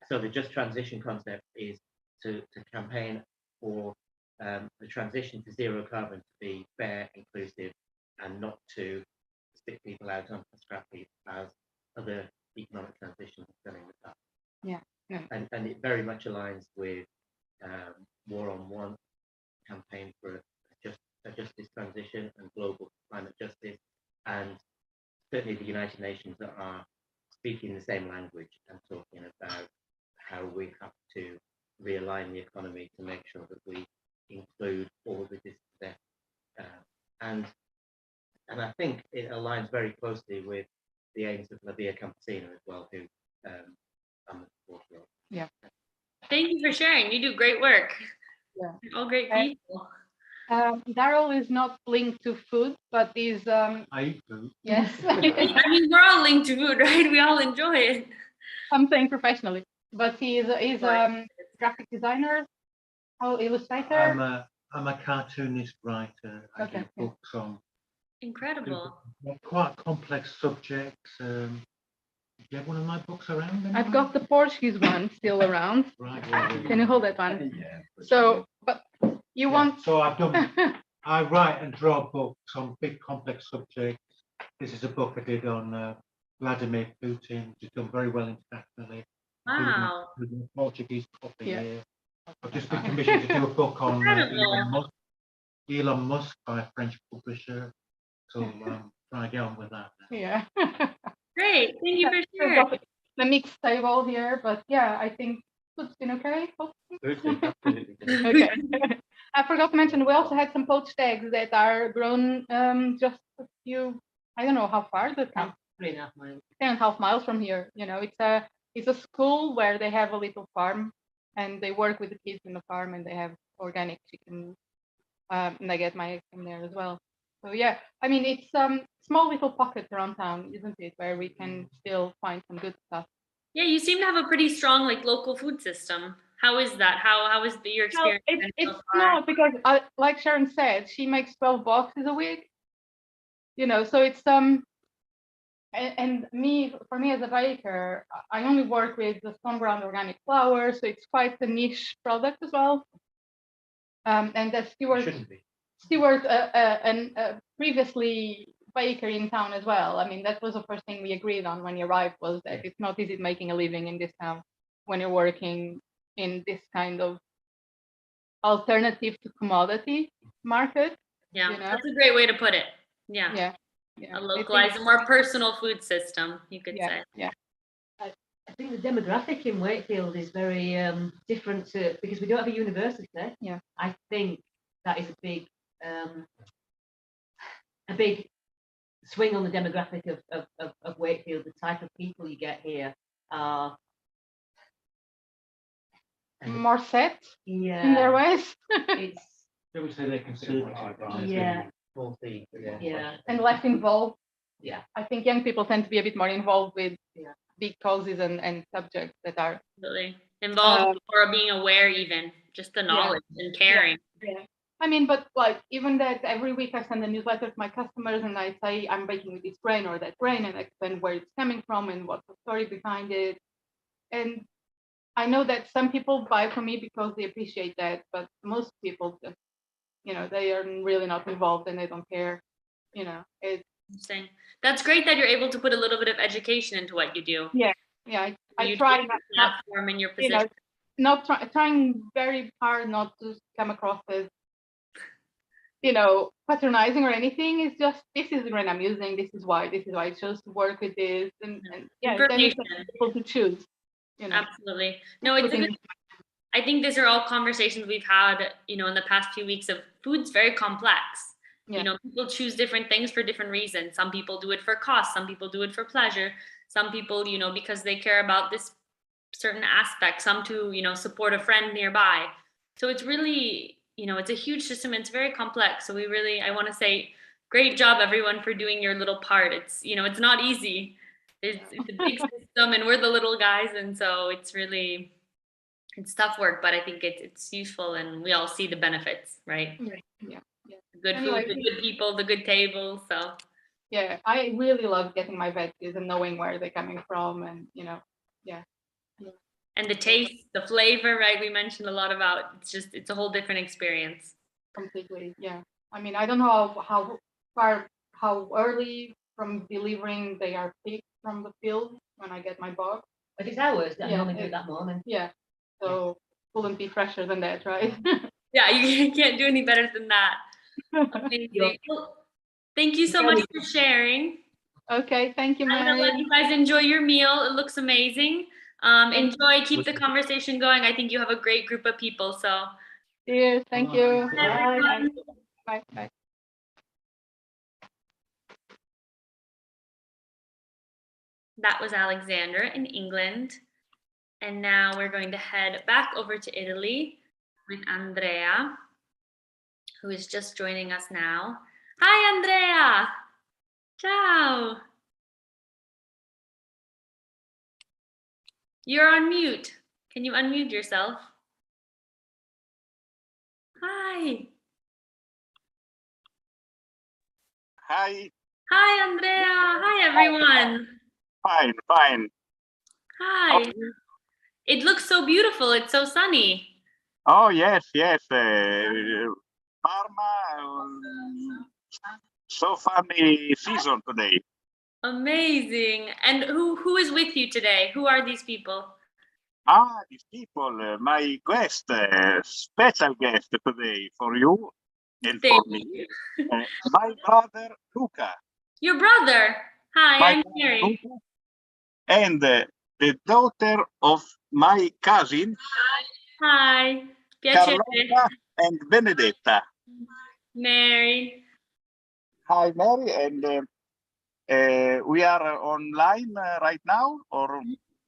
Speaker 9: So the Just Transition concept is to campaign for the transition to zero carbon to be fair, inclusive, and not to stick people out on the scrap heap as other economic transitions have done in the past.
Speaker 8: Yeah.
Speaker 9: And it very much aligns with War on Want campaign for a justice transition and global climate justice, and certainly the United Nations that are speaking the same language and talking about how we have to realign the economy to make sure that we include all the dispossessed. And I think it aligns very closely with the aims of La Via Campesina as well, who I'm the supporter of.
Speaker 8: Yeah.
Speaker 1: Thank you for sharing. You do great work.
Speaker 8: Yeah.
Speaker 1: You're all great people.
Speaker 8: Daryl is not linked to food, but is
Speaker 11: I eat food.
Speaker 8: yes.
Speaker 1: I mean, we're all linked to food, right? We all enjoy it.
Speaker 8: I'm saying professionally, but he's graphic designer, illustrator.
Speaker 11: I'm a cartoonist writer. I
Speaker 8: Okay,
Speaker 11: do
Speaker 8: yeah.
Speaker 11: books on
Speaker 8: Incredible.
Speaker 11: quite complex subjects. Do you have one of my books around?
Speaker 8: I've got the Portuguese one still around.
Speaker 11: Right.
Speaker 8: Can you hold that one?
Speaker 11: Yeah.
Speaker 8: So, but you want?
Speaker 11: So I've done. I write and draw books on big complex subjects. This is a book I did on Vladimir Putin. It's done very well internationally.
Speaker 1: Wow.
Speaker 11: Including a Portuguese copy
Speaker 8: Yeah.
Speaker 11: here. I've just been commissioned to do a book on Elon Musk by a French publisher. So trying to get on with that now.
Speaker 8: Yeah.
Speaker 1: Great. Thank you for sharing.
Speaker 8: The mixed table here, but yeah, I think it's been okay. Okay. I forgot to mention we also had some poached eggs that are grown just a few, I don't know how far the town.
Speaker 10: 3.5 miles.
Speaker 8: 3.5 miles from here. You know, it's a school where they have a little farm and they work with the kids in the farm and they have organic chicken. And I get my eggs from there as well. So yeah, I mean it's small little pockets around town, isn't it, where we can still find some good stuff.
Speaker 1: Yeah, you seem to have a pretty strong like local food system. How is that? How is your experience?
Speaker 8: No, it's not because like Sharon said, she makes 12 boxes a week. You know, so it's and for me as a baker, I only work with the stone ground organic flour, so it's quite a niche product as well. And the Stewart, previously baker in town as well. I mean, that was the first thing we agreed on when he arrived, was that it's not easy making a living in this town when you're working in this kind of alternative to commodity market.
Speaker 1: Yeah,
Speaker 8: you know?
Speaker 1: that's a great way to put it. Yeah.
Speaker 8: Yeah.
Speaker 1: A localized, more personal food system, you could say.
Speaker 8: Yeah.
Speaker 10: I think the demographic in Wakefield is very different to, because we don't have a university.
Speaker 8: Yeah.
Speaker 10: I think that is a big swing on the demographic of Wakefield. The type of people you get here are
Speaker 8: more set in
Speaker 10: yeah
Speaker 8: their ways.
Speaker 10: it's
Speaker 11: They would say they're conservative.
Speaker 10: yeah
Speaker 9: Yeah.
Speaker 8: And less involved.
Speaker 10: Yeah.
Speaker 8: I think young people tend to be a bit more involved with big causes and subjects that are
Speaker 1: Really involved or being aware, even just the knowledge and caring.
Speaker 8: Yeah. I mean, but like even that every week I send a newsletter to my customers and I say I'm baking with this grain or that grain and explain where it's coming from and what's the story behind it. And I know that some people buy from me because they appreciate that, but most people just, you know, they are really not involved and they don't care. You know, it's
Speaker 1: interesting. That's great that you're able to put a little bit of education into what you do.
Speaker 8: Yeah. I try
Speaker 1: platform in your position.
Speaker 8: You know, trying very hard not to come across as, you know, patronizing or anything. It's just, this is the grain I'm using. This is why I chose to work with this. And yeah, then it's up to people to choose. You know.
Speaker 1: Absolutely. No, it's a good, I think these are all conversations we've had, you know, in the past few weeks of food's very complex. Yeah. You know, people choose different things for different reasons. Some people do it for cost. Some people do it for pleasure. Some people, you know, because they care about this certain aspect. Some to, you know, support a friend nearby. So it's really, you know, it's a huge system. It's very complex. So I want to say, great job, everyone, for doing your little part. It's, you know, it's not easy. It's a big system and we're the little guys. And so it's really, it's tough work, but I think it's useful and we all see the benefits, right?
Speaker 8: Yeah.
Speaker 1: Good food, the good people, the good table. So
Speaker 8: yeah, I really love getting my veggies and knowing where they're coming from, and you know, yeah.
Speaker 1: And the taste, the flavor, right? We mentioned a lot about. It's a whole different experience.
Speaker 8: Completely, yeah. I mean, I don't know how early from delivering they are picked from the field when I get my box.
Speaker 10: If it's ours, I normally do it that morning.
Speaker 8: Yeah. So couldn't be fresher than that, right?
Speaker 1: Yeah, you can't do any better than that. Thank you so much for sharing.
Speaker 8: Okay, thank you, Mary.
Speaker 1: I'm gonna let you guys enjoy your meal. It looks amazing. Enjoy, keep the conversation going. I think you have a great group of people. So
Speaker 8: cheers, thank you.
Speaker 1: Bye.
Speaker 8: Bye. Bye.
Speaker 1: That was Alexandra in England. And now we're going to head back over to Italy with Andrea. who is just joining us now. Hi, Andrea. Ciao. You're on mute. Can you unmute yourself? Hi.
Speaker 12: Hi,
Speaker 1: Hi, Andrea. Hi, everyone.
Speaker 12: fine, fine.
Speaker 1: Hi. It looks so beautiful. It's so sunny.
Speaker 12: Oh, yes, yes. Parma, so funny season today.
Speaker 1: Amazing. And who is with you today? Who are these people?
Speaker 12: These people, my guest, special guest today for you and for
Speaker 1: Thank
Speaker 12: me.
Speaker 1: you.
Speaker 12: My brother, Luca.
Speaker 1: Your brother. Hi,
Speaker 12: My
Speaker 1: I'm
Speaker 12: brother,
Speaker 1: Mary.
Speaker 12: Luca, and the daughter of my cousin,
Speaker 1: Hi. Piacere.
Speaker 12: Carlotta and Benedetta.
Speaker 1: Mary.
Speaker 12: Hi, Mary, and we are online right now, or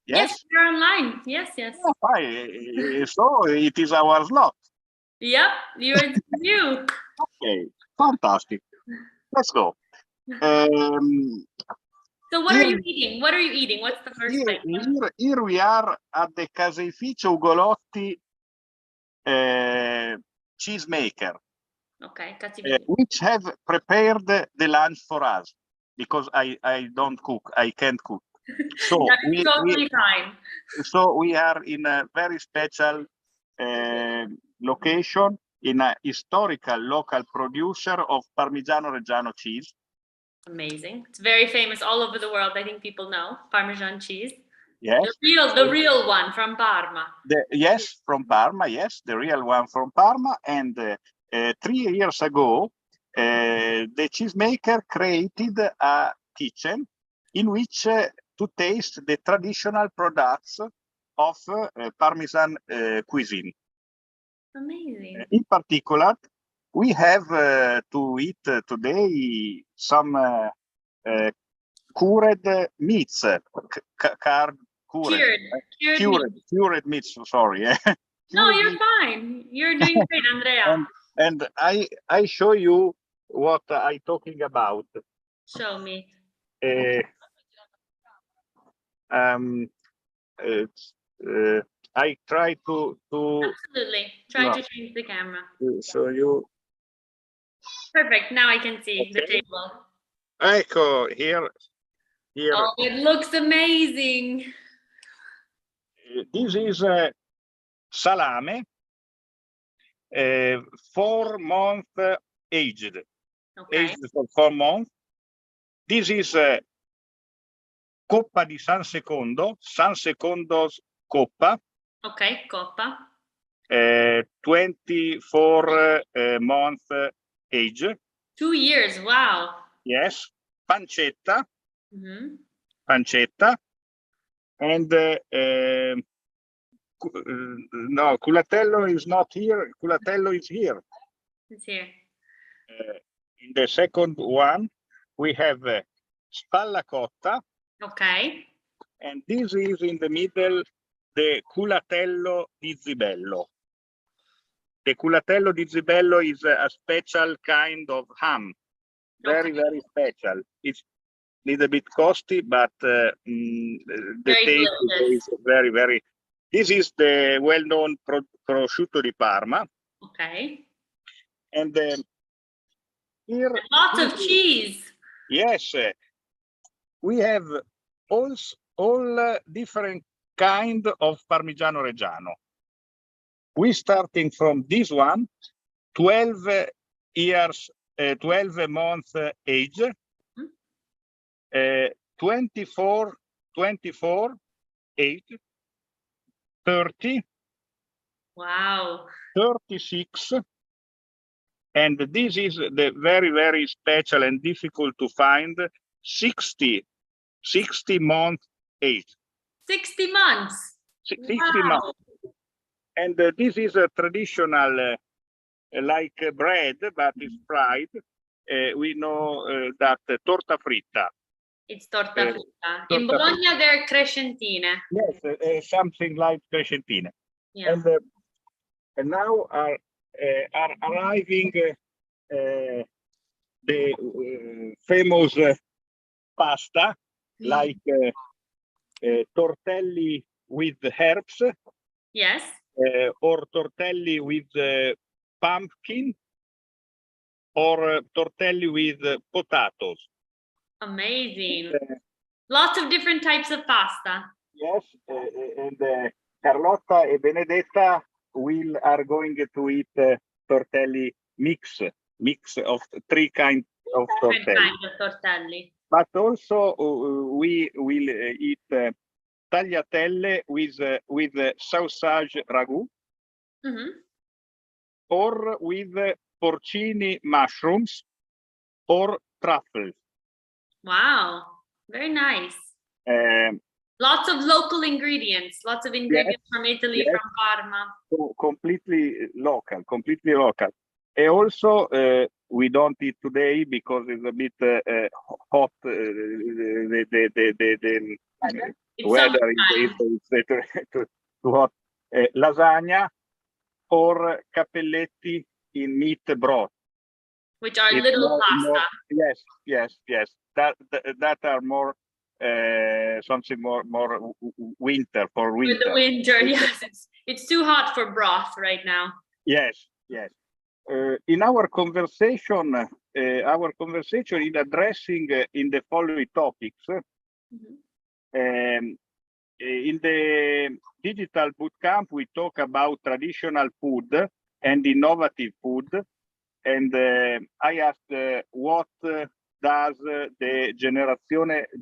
Speaker 12: yes?
Speaker 1: We're online. Yes.
Speaker 12: Fine. So it is our slot.
Speaker 1: Yep, it's you.
Speaker 12: Okay, fantastic. Let's go.
Speaker 1: So what are you eating? What are you eating? What's the first thing?
Speaker 12: Here we are at the Caseificio Ugolotti cheesemaker,
Speaker 1: Okay,
Speaker 12: which have prepared the lunch for us because I don't cook. I can't cook. So
Speaker 1: that's totally fine.
Speaker 12: So we are in a very special location in a historical local producer of Parmigiano Reggiano cheese.
Speaker 1: Amazing. It's very famous all over the world. I think people know Parmesan cheese.
Speaker 12: Yes.
Speaker 1: The real one from Parma.
Speaker 12: Yes, from Parma. Yes, the real one from Parma. And 3 years ago, the cheesemaker created a kitchen in which to taste the traditional products of Parmesan cuisine.
Speaker 1: Amazing.
Speaker 12: In particular, we have to eat today some cured meats, cured meats. Sorry.
Speaker 1: No, you're fine. You're doing great, Andrea.
Speaker 12: And I show you what I'm talking about.
Speaker 1: Show me.
Speaker 12: I try to
Speaker 1: absolutely try to change the camera.
Speaker 12: So you
Speaker 1: perfect. Now I can see the table.
Speaker 12: Ecco, here.
Speaker 1: Oh, it looks amazing.
Speaker 12: This is salame, 4 months aged.
Speaker 1: Okay.
Speaker 12: Aged for 4 months. This is Coppa di San Secondo's Coppa.
Speaker 1: Okay, Coppa.
Speaker 12: 24 months age.
Speaker 1: 2 years, wow.
Speaker 12: Yes. Pancetta.
Speaker 1: Mm-hmm.
Speaker 12: Pancetta. And no, culatello is not here. Culatello is here.
Speaker 1: It's here.
Speaker 12: In the second one, we have spalla cotta.
Speaker 1: Okay.
Speaker 12: And this is in the middle, the culatello di zibello. The culatello di zibello is a special kind of ham. Very, very special. It's a little bit costly, but the taste is very, very. This is the well-known prosciutto di Parma.
Speaker 1: Okay.
Speaker 12: And here.
Speaker 1: Lots of cheese.
Speaker 12: Yes. We have all different kind of Parmigiano Reggiano. We starting from this one, 12 months age, 24, 8, 30.
Speaker 1: Wow.
Speaker 12: 36. And this is the very, very special and difficult to find 60 months age.
Speaker 1: 60 months.
Speaker 12: 60 months. And this is a traditional like bread, but it's fried. We know that torta fritta.
Speaker 1: It's torta fritta. In Bologna, they're crescentine.
Speaker 12: Yes, something like crescentine.
Speaker 1: Yeah.
Speaker 12: And now are arriving the famous pasta, like tortelli with herbs,
Speaker 1: Yes.
Speaker 12: or tortelli with pumpkin, or tortelli with potatoes.
Speaker 1: Amazing. Lots of different types of pasta.
Speaker 12: Yes, and Carlotta and Benedetta are going to eat tortelli mix of three kinds of
Speaker 1: Different
Speaker 12: tortelli.
Speaker 1: kinds of tortelli.
Speaker 12: But also we will eat tagliatelle with sausage ragu, or with porcini mushrooms or truffles.
Speaker 1: Wow, very nice.
Speaker 12: Um,
Speaker 1: Lots of local ingredients, lots of ingredients from Italy,
Speaker 12: yes.
Speaker 1: from Parma.
Speaker 12: So completely local. And also, we don't eat today because it's a bit hot. The
Speaker 1: It's
Speaker 12: weather
Speaker 1: summertime.
Speaker 12: is too hot. Lasagna or cappelletti in meat broth.
Speaker 1: Which are
Speaker 12: It's
Speaker 1: little pasta.
Speaker 12: Yes. That are more something more winter for winter.
Speaker 1: For the winter, yes. It's too hot for broth right now.
Speaker 12: Yes. In our conversation in addressing in the following topics, in the digital bootcamp, we talk about traditional food and innovative food. And I asked what does the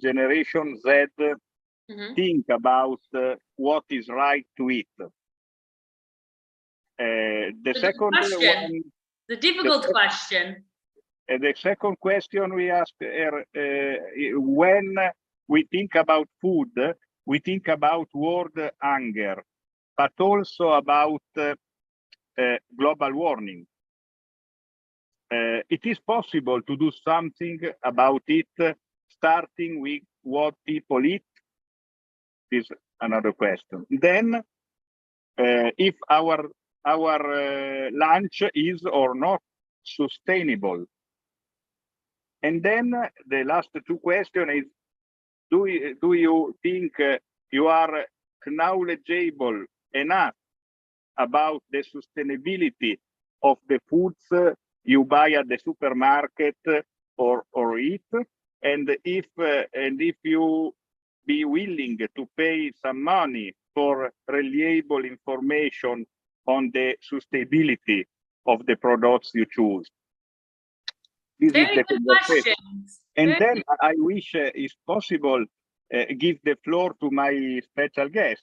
Speaker 12: Generation Z think about what is right to eat. The second
Speaker 1: question. The difficult question.
Speaker 12: The second question we asked when we think about food, we think about world hunger, but also about global warming. It is possible to do something about it, starting with what people eat. This is another question. Then, if our lunch is or not sustainable. And then the last two questions is: do you think you are knowledgeable enough about the sustainability of the foods you buy at the supermarket or eat? And if you be willing to pay some money for reliable information on the sustainability of the products you choose. This
Speaker 1: Very
Speaker 12: is the
Speaker 1: good questions.
Speaker 12: And then I wish, if possible, give the floor to my special guest.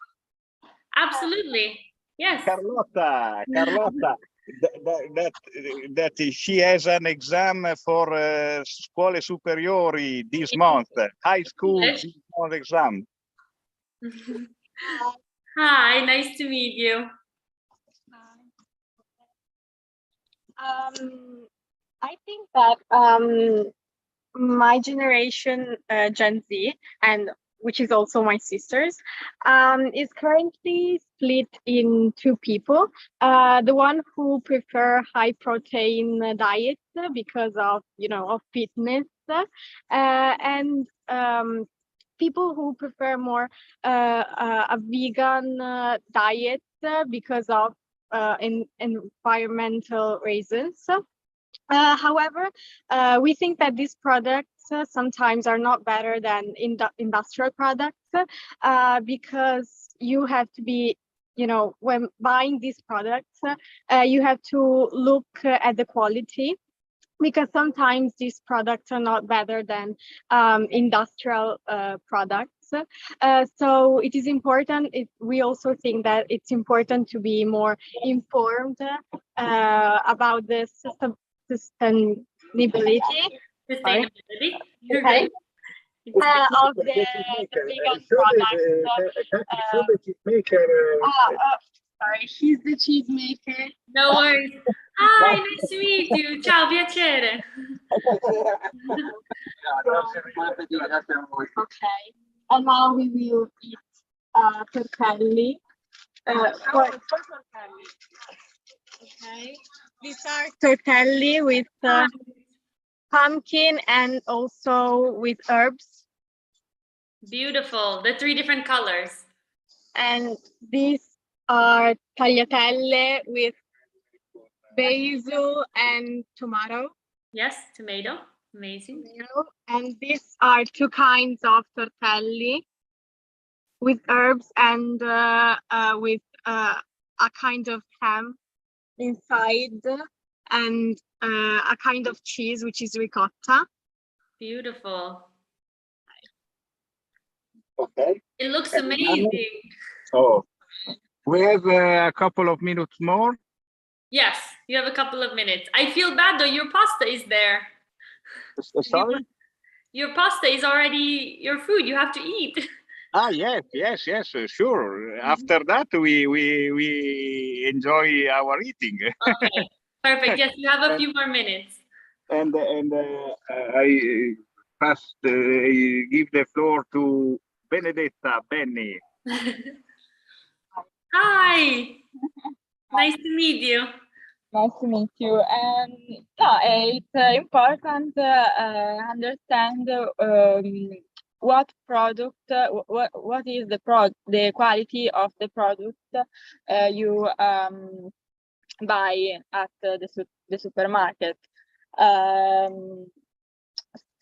Speaker 1: Absolutely. Yes.
Speaker 12: Carlotta, that she has an exam for scuole superiori this month, high school this month exam.
Speaker 1: Hi, nice to meet you.
Speaker 13: I think that my generation, Gen Z, and which is also my sister's, is currently split in two people. The one who prefer high protein diets because of of fitness, and people who prefer more a vegan diet because of environmental reasons. However, we think that these products sometimes are not better than industrial products because you have to be, when buying these products, you have to look at the quality, because sometimes these products are not better than industrial products. So it is important. We also think that it's important to be more informed about the sustainability. Okay. Of the vegan products. Sorry, he's the cheese maker.
Speaker 1: No worries. Hi, nice to meet you. Ciao, piacere.
Speaker 13: Okay, and now we will eat tortelli. Okay. These are tortelli with pumpkin and also with herbs.
Speaker 1: Beautiful. The 3 different colors.
Speaker 13: And these are tagliatelle with basil and tomato.
Speaker 1: Yes, tomato. Amazing.
Speaker 13: And these are 2 kinds of tortelli with herbs and with a kind of ham inside and a kind of cheese, which is ricotta.
Speaker 1: Beautiful.
Speaker 12: Okay.
Speaker 1: It looks amazing.
Speaker 12: So we have a couple of minutes more.
Speaker 1: Yes, you have a couple of minutes. I feel bad though, your pasta is there.
Speaker 12: Sorry?
Speaker 1: Your pasta is already your food, you have to eat.
Speaker 12: Ah, yes, sure. After that, we enjoy our eating.
Speaker 1: Okay, perfect. Yes, you have a few more minutes.
Speaker 12: And I pass give the floor to Benedetta Benny.
Speaker 1: Hi, nice to meet you.
Speaker 14: Nice to meet you. No, it's important understand what product, what is the quality of the product you buy at the supermarket.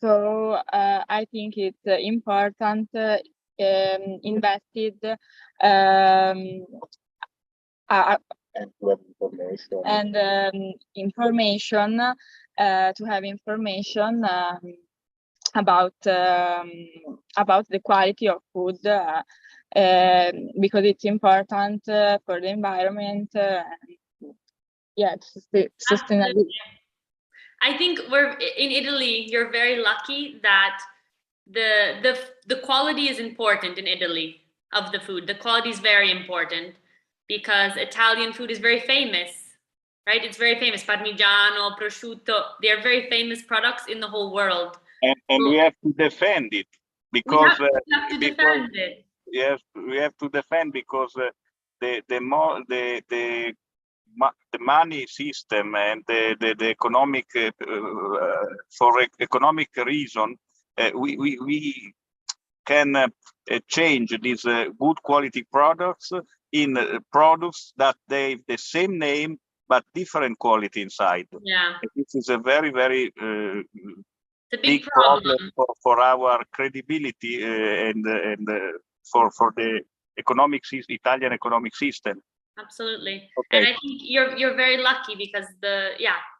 Speaker 14: So I think it's important invested and information to have information about the quality of food because it's important for the environment. Yeah, sustainability.
Speaker 1: I think we're in Italy. You're very lucky that the quality is important in Italy of the food. The quality is very important because Italian food is very famous, right? It's very famous. Parmigiano, prosciutto, they are very famous products in the whole world.
Speaker 12: And we have to defend it because
Speaker 1: we have to defend it.
Speaker 12: Yes, we have to defend because the money system and the economic for economic reason we can change these good quality products in products that they have the same name but different quality inside.
Speaker 1: Yeah,
Speaker 12: this is a very
Speaker 1: it's a
Speaker 12: big problem for our credibility and for the Italian economic system.
Speaker 1: Absolutely.
Speaker 12: Okay.
Speaker 1: And I think you're very lucky because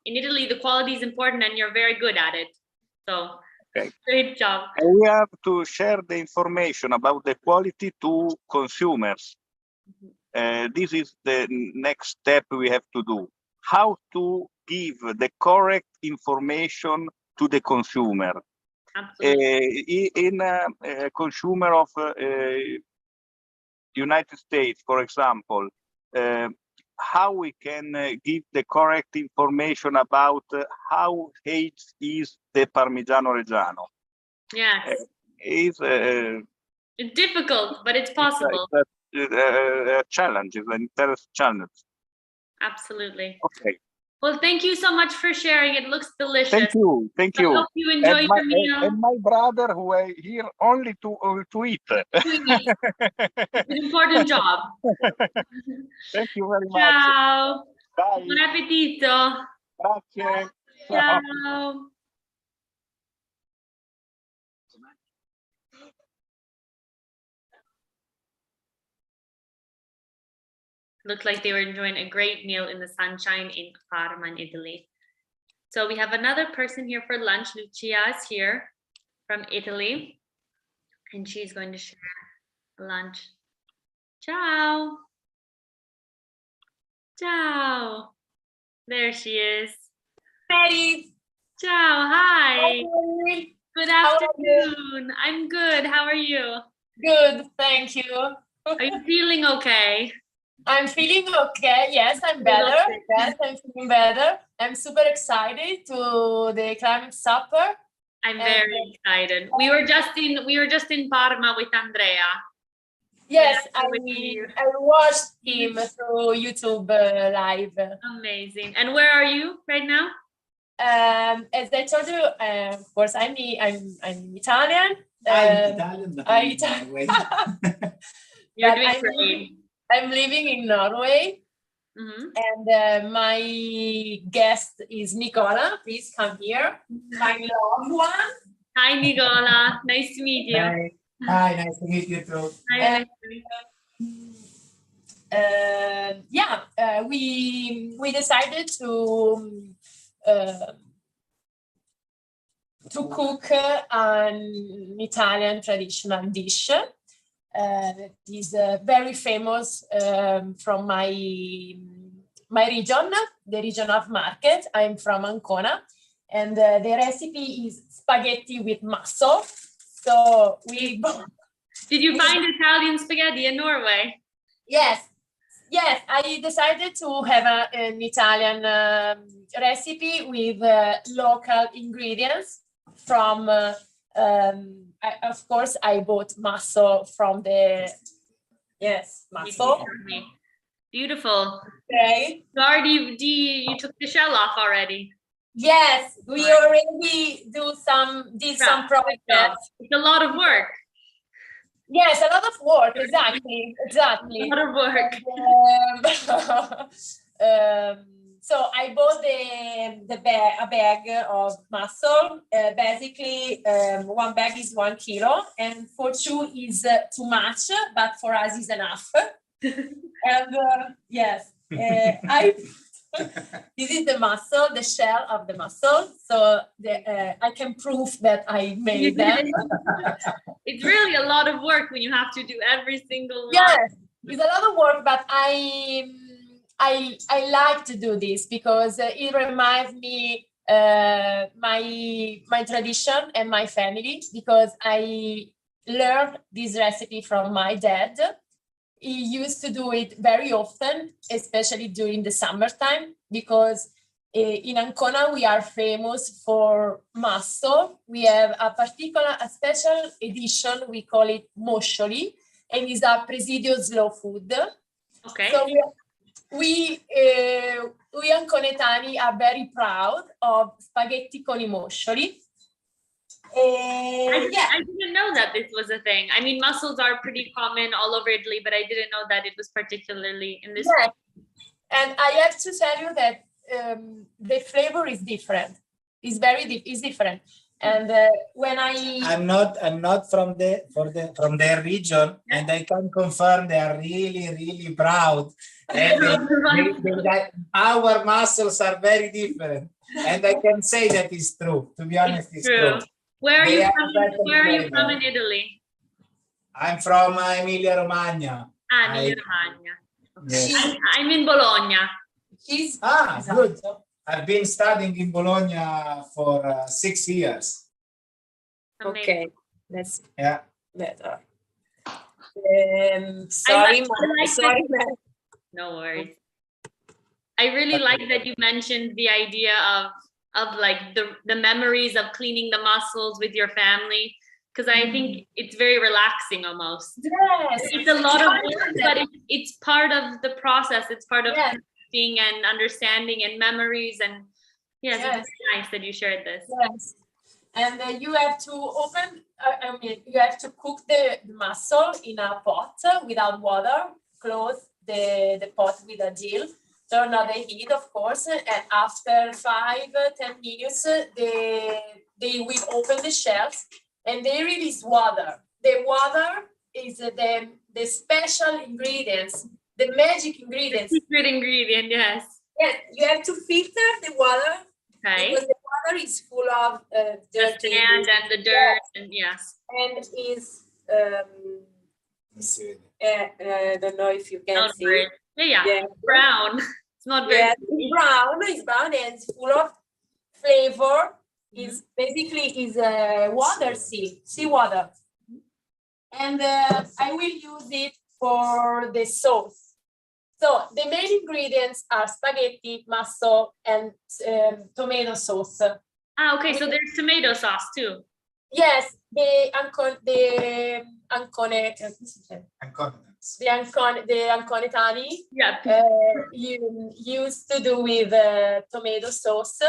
Speaker 1: in Italy the quality is important and you're very good at it. So
Speaker 12: okay.
Speaker 1: Great job.
Speaker 12: And we have to share the information about the quality to consumers. This is the next step we have to do. How to give the correct information to the consumer.
Speaker 1: Absolutely.
Speaker 12: In a consumer of United States, for example, how we can give the correct information about how aged is the Parmigiano Reggiano.
Speaker 1: Yes.
Speaker 12: It's
Speaker 1: difficult, but it's possible.
Speaker 12: It's a challenge, it's an interesting challenge.
Speaker 1: Absolutely.
Speaker 12: Okay.
Speaker 1: Well, thank you so much for sharing. It looks delicious.
Speaker 12: Thank you.
Speaker 1: I hope you enjoy your meal.
Speaker 12: And my brother, who are here only to eat.
Speaker 1: It's an important job.
Speaker 12: Thank you very much.
Speaker 1: Ciao.
Speaker 12: Bye.
Speaker 1: Buon appetito.
Speaker 12: Grazie.
Speaker 1: Ciao. Looked like they were enjoying a great meal in the sunshine in Parma, in Italy. So we have another person here for lunch. Lucia is here from Italy, and she's going to share lunch. Ciao. Ciao. There she is.
Speaker 15: Hey.
Speaker 1: Ciao. Hi.
Speaker 15: Hi.
Speaker 1: Good afternoon. I'm good. How are you?
Speaker 15: Good, thank you.
Speaker 1: Are you feeling okay?
Speaker 15: I'm feeling okay. Yes, I'm better. Yes, I'm feeling better. I'm super excited to the climate supper.
Speaker 1: I'm very excited. We were just in Parma with Andrea.
Speaker 15: Yes,
Speaker 1: Yeah, with you.
Speaker 15: I watched him through YouTube live.
Speaker 1: Amazing. And where are you right now?
Speaker 15: As I told you, of course, I'm Italian.
Speaker 16: I'm Italian. Wait.
Speaker 1: You're
Speaker 15: But
Speaker 1: doing great.
Speaker 15: I'm living in Norway, and my guest is Nicola. Please come here, my loved one.
Speaker 1: Hi, Nicola. Nice to meet you.
Speaker 16: Hi. Hi, nice to meet you too.
Speaker 1: Hi,
Speaker 15: we decided to cook an Italian traditional dish. It is very famous from my region, the region of Market. I'm from Ancona, and the recipe is spaghetti with mussel. So we.
Speaker 1: Did you find Italian spaghetti in Norway?
Speaker 15: Yes, I decided to have an Italian recipe with local ingredients from, of course, I bought mussel from the, mussel.
Speaker 1: Beautiful.
Speaker 15: Okay.
Speaker 1: So you took the shell off already?
Speaker 15: Yes, we already did some projects.
Speaker 1: It's a lot of work.
Speaker 15: Yes, a lot of work, exactly.
Speaker 1: A lot of work.
Speaker 15: So I bought a bag of mussel. Basically, one bag is 1 kilo, and for two is too much, but for us is enough. And yes, this is the mussel, the shell of the mussel. So I can prove that I made them.
Speaker 1: It's really a lot of work when you have to do every single one.
Speaker 15: Yes, it's a lot of work, but I like to do this because it reminds me my tradition and my family, because I learned this recipe from my dad. He used to do it very often, especially during the summertime, because in Ancona we are famous for mussel. We have a special edition, we call it moscioli, and it's a presidio slow food.
Speaker 1: Okay.
Speaker 15: So we Anconetani are very proud of spaghetti con I moscioli.
Speaker 1: I didn't know that this was a thing. I mean, mussels are pretty common all over Italy, but I didn't know that it was particularly in this.
Speaker 15: Yes. And I have to tell you that the flavor is different. It's it's different. And when
Speaker 16: I'm not from their region, and I can confirm they are really proud. And our mussels are very different, and I can say that is true. To be honest, it's true.
Speaker 1: Where are you from in Italy?
Speaker 16: I'm from Emilia Romagna.
Speaker 1: Emilia Romagna. Okay.
Speaker 16: Yes.
Speaker 1: I'm in Bologna.
Speaker 16: Good. I've been studying in Bologna for 6 years.
Speaker 15: Okay, that's better.
Speaker 1: Sorry. No worries. I really like that you mentioned the idea of like the memories of cleaning the mussels with your family, because I think it's very relaxing almost.
Speaker 15: Yes.
Speaker 1: It's a lot of work, but it's part of the process. It's part of connecting and understanding and memories. And yes, it's nice that you shared this.
Speaker 15: Yes. And you have to you have to cook the mussel in a pot without water, close the pot with a gel, turn on the heat, of course, and after 5-10 minutes, they will open the shells and they release water. The water is the special ingredients, the magic ingredients.
Speaker 1: Secret ingredient, yes.
Speaker 15: Yes, you have to filter the water.
Speaker 1: Okay.
Speaker 15: Because the water is full of dirt,
Speaker 1: the sand and the dirt, and yes.
Speaker 15: And is I don't know if you can see.
Speaker 1: Yeah, brown. It's not very.
Speaker 15: Yeah, it's brown. It's brown and it's full of flavor. It's basically water, seawater, and I will use it for the sauce. So the main ingredients are spaghetti, mussel, and tomato sauce.
Speaker 1: Okay, so there's tomato sauce too.
Speaker 15: Yes, the Anconetani you used to do with tomato sauce.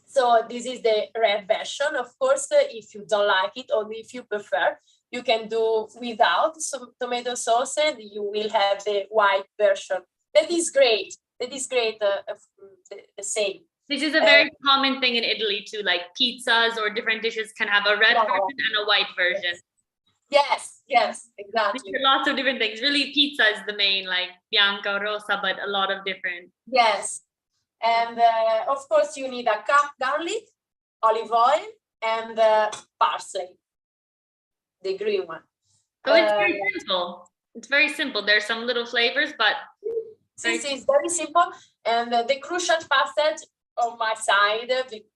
Speaker 15: So this is the red version. Of course, if you don't like it or if you prefer, you can do without some tomato sauce and you will have the white version. That is great. That is great, the same.
Speaker 1: This is a very common thing in Italy too, like pizzas or different dishes can have a red version and a white version.
Speaker 15: Yes, exactly.
Speaker 1: There are lots of different things. Really, pizza is the main, like bianca, rosa, but a lot of different.
Speaker 15: Yes. And of course, you need a cup garlic, olive oil, and parsley, the green one.
Speaker 1: So it's very simple. It's very simple. There's some little flavors, but
Speaker 15: it's very simple. And the crucial passage on my side,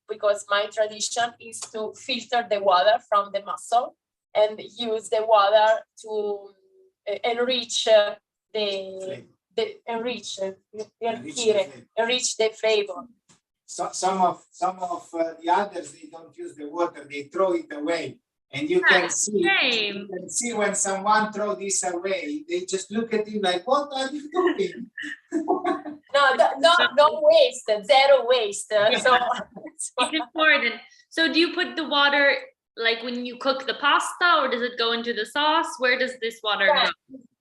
Speaker 15: because my tradition is to filter the water from the mussel and use the water to enrich enrich the flavor.
Speaker 16: So some of the others, they don't use the water, they throw it away. And you can see when someone throw this away, they just look at you like, what are you doing?
Speaker 15: No waste, zero waste. So
Speaker 1: it's important. So do you put the water like when you cook the pasta, or does it go into the sauce? Where does this water go?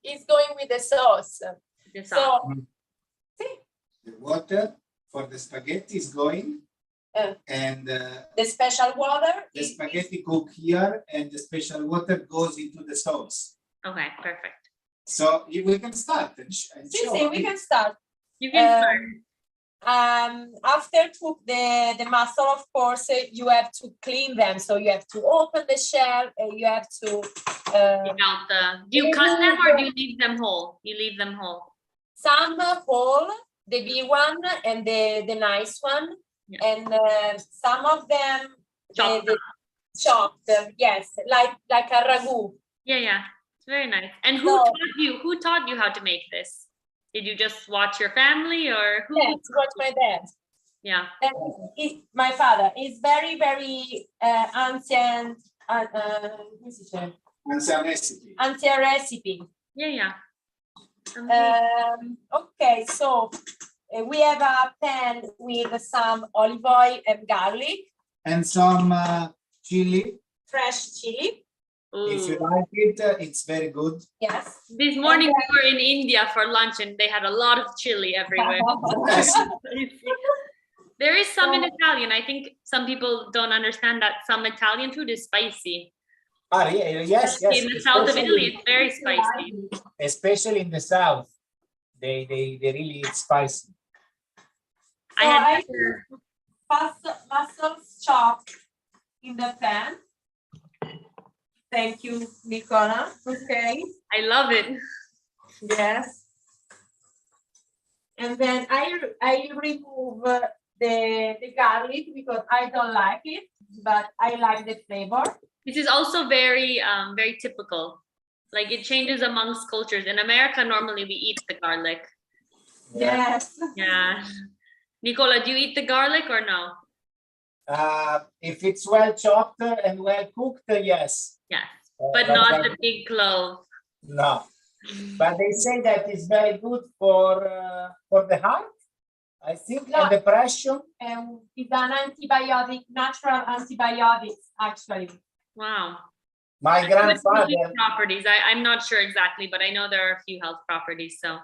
Speaker 15: It's going with the sauce. So
Speaker 16: the water for the spaghetti is going, and
Speaker 15: the special water.
Speaker 16: The spaghetti cook here, and the special water goes into the sauce.
Speaker 1: Okay, perfect.
Speaker 16: So we can start and show.
Speaker 15: We can start.
Speaker 1: You can start.
Speaker 15: After cook the mussel, of course, you have to clean them. So you have to open the shell. You have to.
Speaker 1: Do you cut them or do you leave them whole? You leave them whole.
Speaker 15: Some whole, the big one and the nice one, and some of them chopped. Yes, like a ragu.
Speaker 1: Yeah, it's very nice. And who taught you how to make this? Did you just watch your family or who?
Speaker 15: Yes, watch my dad.
Speaker 1: Yeah.
Speaker 15: And my father is very, very ancient. Ancient recipe.
Speaker 1: Yeah.
Speaker 15: Okay, so we have a pan with some olive oil and garlic.
Speaker 16: And some chili.
Speaker 15: Fresh chili.
Speaker 1: Ooh.
Speaker 16: If you like it, it's very good.
Speaker 15: Yes.
Speaker 1: This morning we were in India for lunch and they had a lot of chili everywhere. There is some in Italian. I think some people don't understand that some Italian food is spicy.
Speaker 16: Yes.
Speaker 1: In the south of Italy, it's very spicy.
Speaker 16: Especially in the south, they really eat spicy.
Speaker 15: I mussels chopped in the pan. Thank you, Nicola. Okay.
Speaker 1: I love it.
Speaker 15: Yes. And then I remove the garlic because I don't like it, but I like the flavor.
Speaker 1: This is also very very typical. Like it changes amongst cultures. In America, normally we eat the garlic.
Speaker 15: Yes.
Speaker 1: Yeah. Nicola, do you eat the garlic or no?
Speaker 16: If it's well chopped and well cooked, yes.
Speaker 1: Yes, but not the big clove.
Speaker 16: No, but they say that it's very good for the heart, I think, and depression.
Speaker 15: It's an antibiotic, natural antibiotics, actually.
Speaker 1: Wow.
Speaker 16: My grandfather.
Speaker 1: Properties. I'm not sure exactly, but I know there are a few health properties. So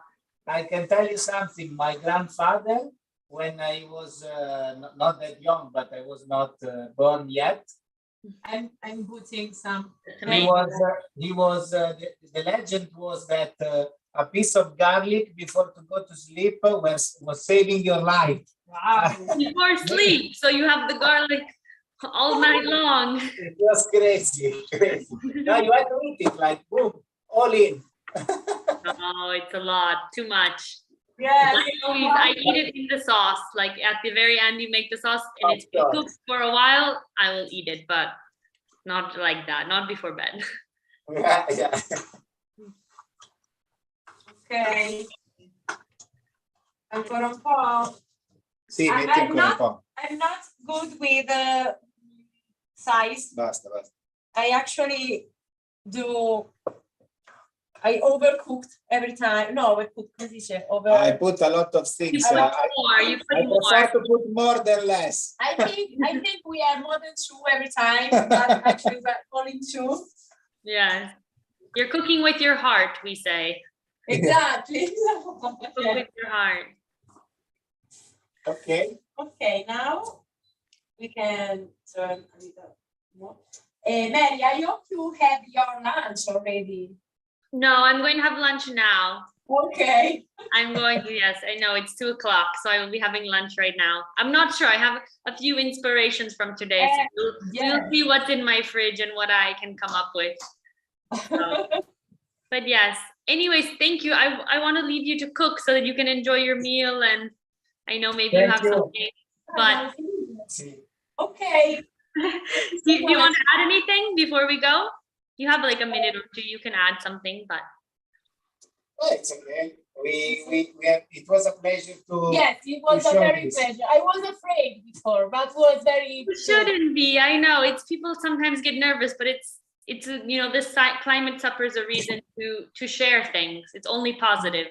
Speaker 16: I can tell you something. My grandfather, when I was not that young, but I was not born yet.
Speaker 15: I'm putting some.
Speaker 16: He was. The legend was that a piece of garlic before to go to sleep was saving your life.
Speaker 1: Wow! Before sleep, so you have the garlic all night long.
Speaker 16: It was crazy. Now you have to eat it like boom, all in.
Speaker 1: Oh, it's a lot, too much.
Speaker 15: Yes.
Speaker 1: I eat it in the sauce. Like at the very end, you make the sauce, and it's cooked for a while. I will eat it, but not like that. Not before bed.
Speaker 16: Yeah.
Speaker 15: Okay. Ancora un po'.
Speaker 16: Sì, metti ancora un po'.
Speaker 15: I'm not good with size.
Speaker 16: Basta.
Speaker 15: I actually do. I overcooked every time. No, overcooked. What is it?
Speaker 16: I put a lot of things.
Speaker 1: You put
Speaker 16: I prefer to put more than less.
Speaker 15: I think we are more than 2 every time, but actually we're only 2.
Speaker 1: Yes. You're cooking with your heart, we say.
Speaker 15: Exactly.
Speaker 1: Cook with your heart.
Speaker 16: Okay.
Speaker 15: Okay, now we can turn a little more. Mary, I hope you have your lunch already.
Speaker 1: No, I'm going to have lunch now.
Speaker 15: Okay.
Speaker 1: I'm going to, yes, I know it's 2 o'clock, so I will be having lunch right now. I'm not sure. I have a few inspirations from today. So we'll see what's in my fridge and what I can come up with. So, but yes, anyways, thank you. I want to leave you to cook so that you can enjoy your meal, and I know maybe you have something, but
Speaker 15: okay.
Speaker 1: do you want to add anything before we go? You have like a minute or 2, you can add something, but
Speaker 16: Oh, it's okay. We have, it was a pleasure to.
Speaker 15: Yes, it was a very pleasure. I was afraid before, but was very.
Speaker 1: it shouldn't be. I know it's people sometimes get nervous, but it's you know, this climate supper is a reason to share things. It's only positive,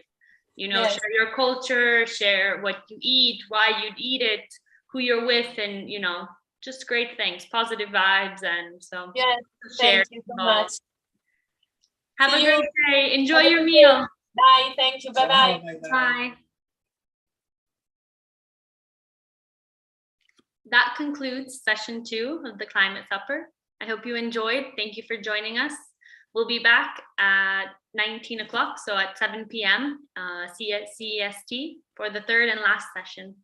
Speaker 1: you know.
Speaker 15: Yes.
Speaker 1: Share your culture, share what you eat, why you'd eat it, who you're with, and you know, just great things, positive vibes, and so
Speaker 15: yes,
Speaker 1: share.
Speaker 15: thank you so much.
Speaker 1: Have
Speaker 15: See
Speaker 1: a great
Speaker 15: you.
Speaker 1: day. Enjoy
Speaker 15: Have a
Speaker 1: your
Speaker 15: good
Speaker 1: meal.
Speaker 15: day. Bye. Thank you. Bye-bye.
Speaker 1: Bye. That concludes session 2 of the Climate Supper. I hope you enjoyed. Thank you for joining us. We'll be back at 19 o'clock, so at 7 p.m. CEST for the 3rd and last session.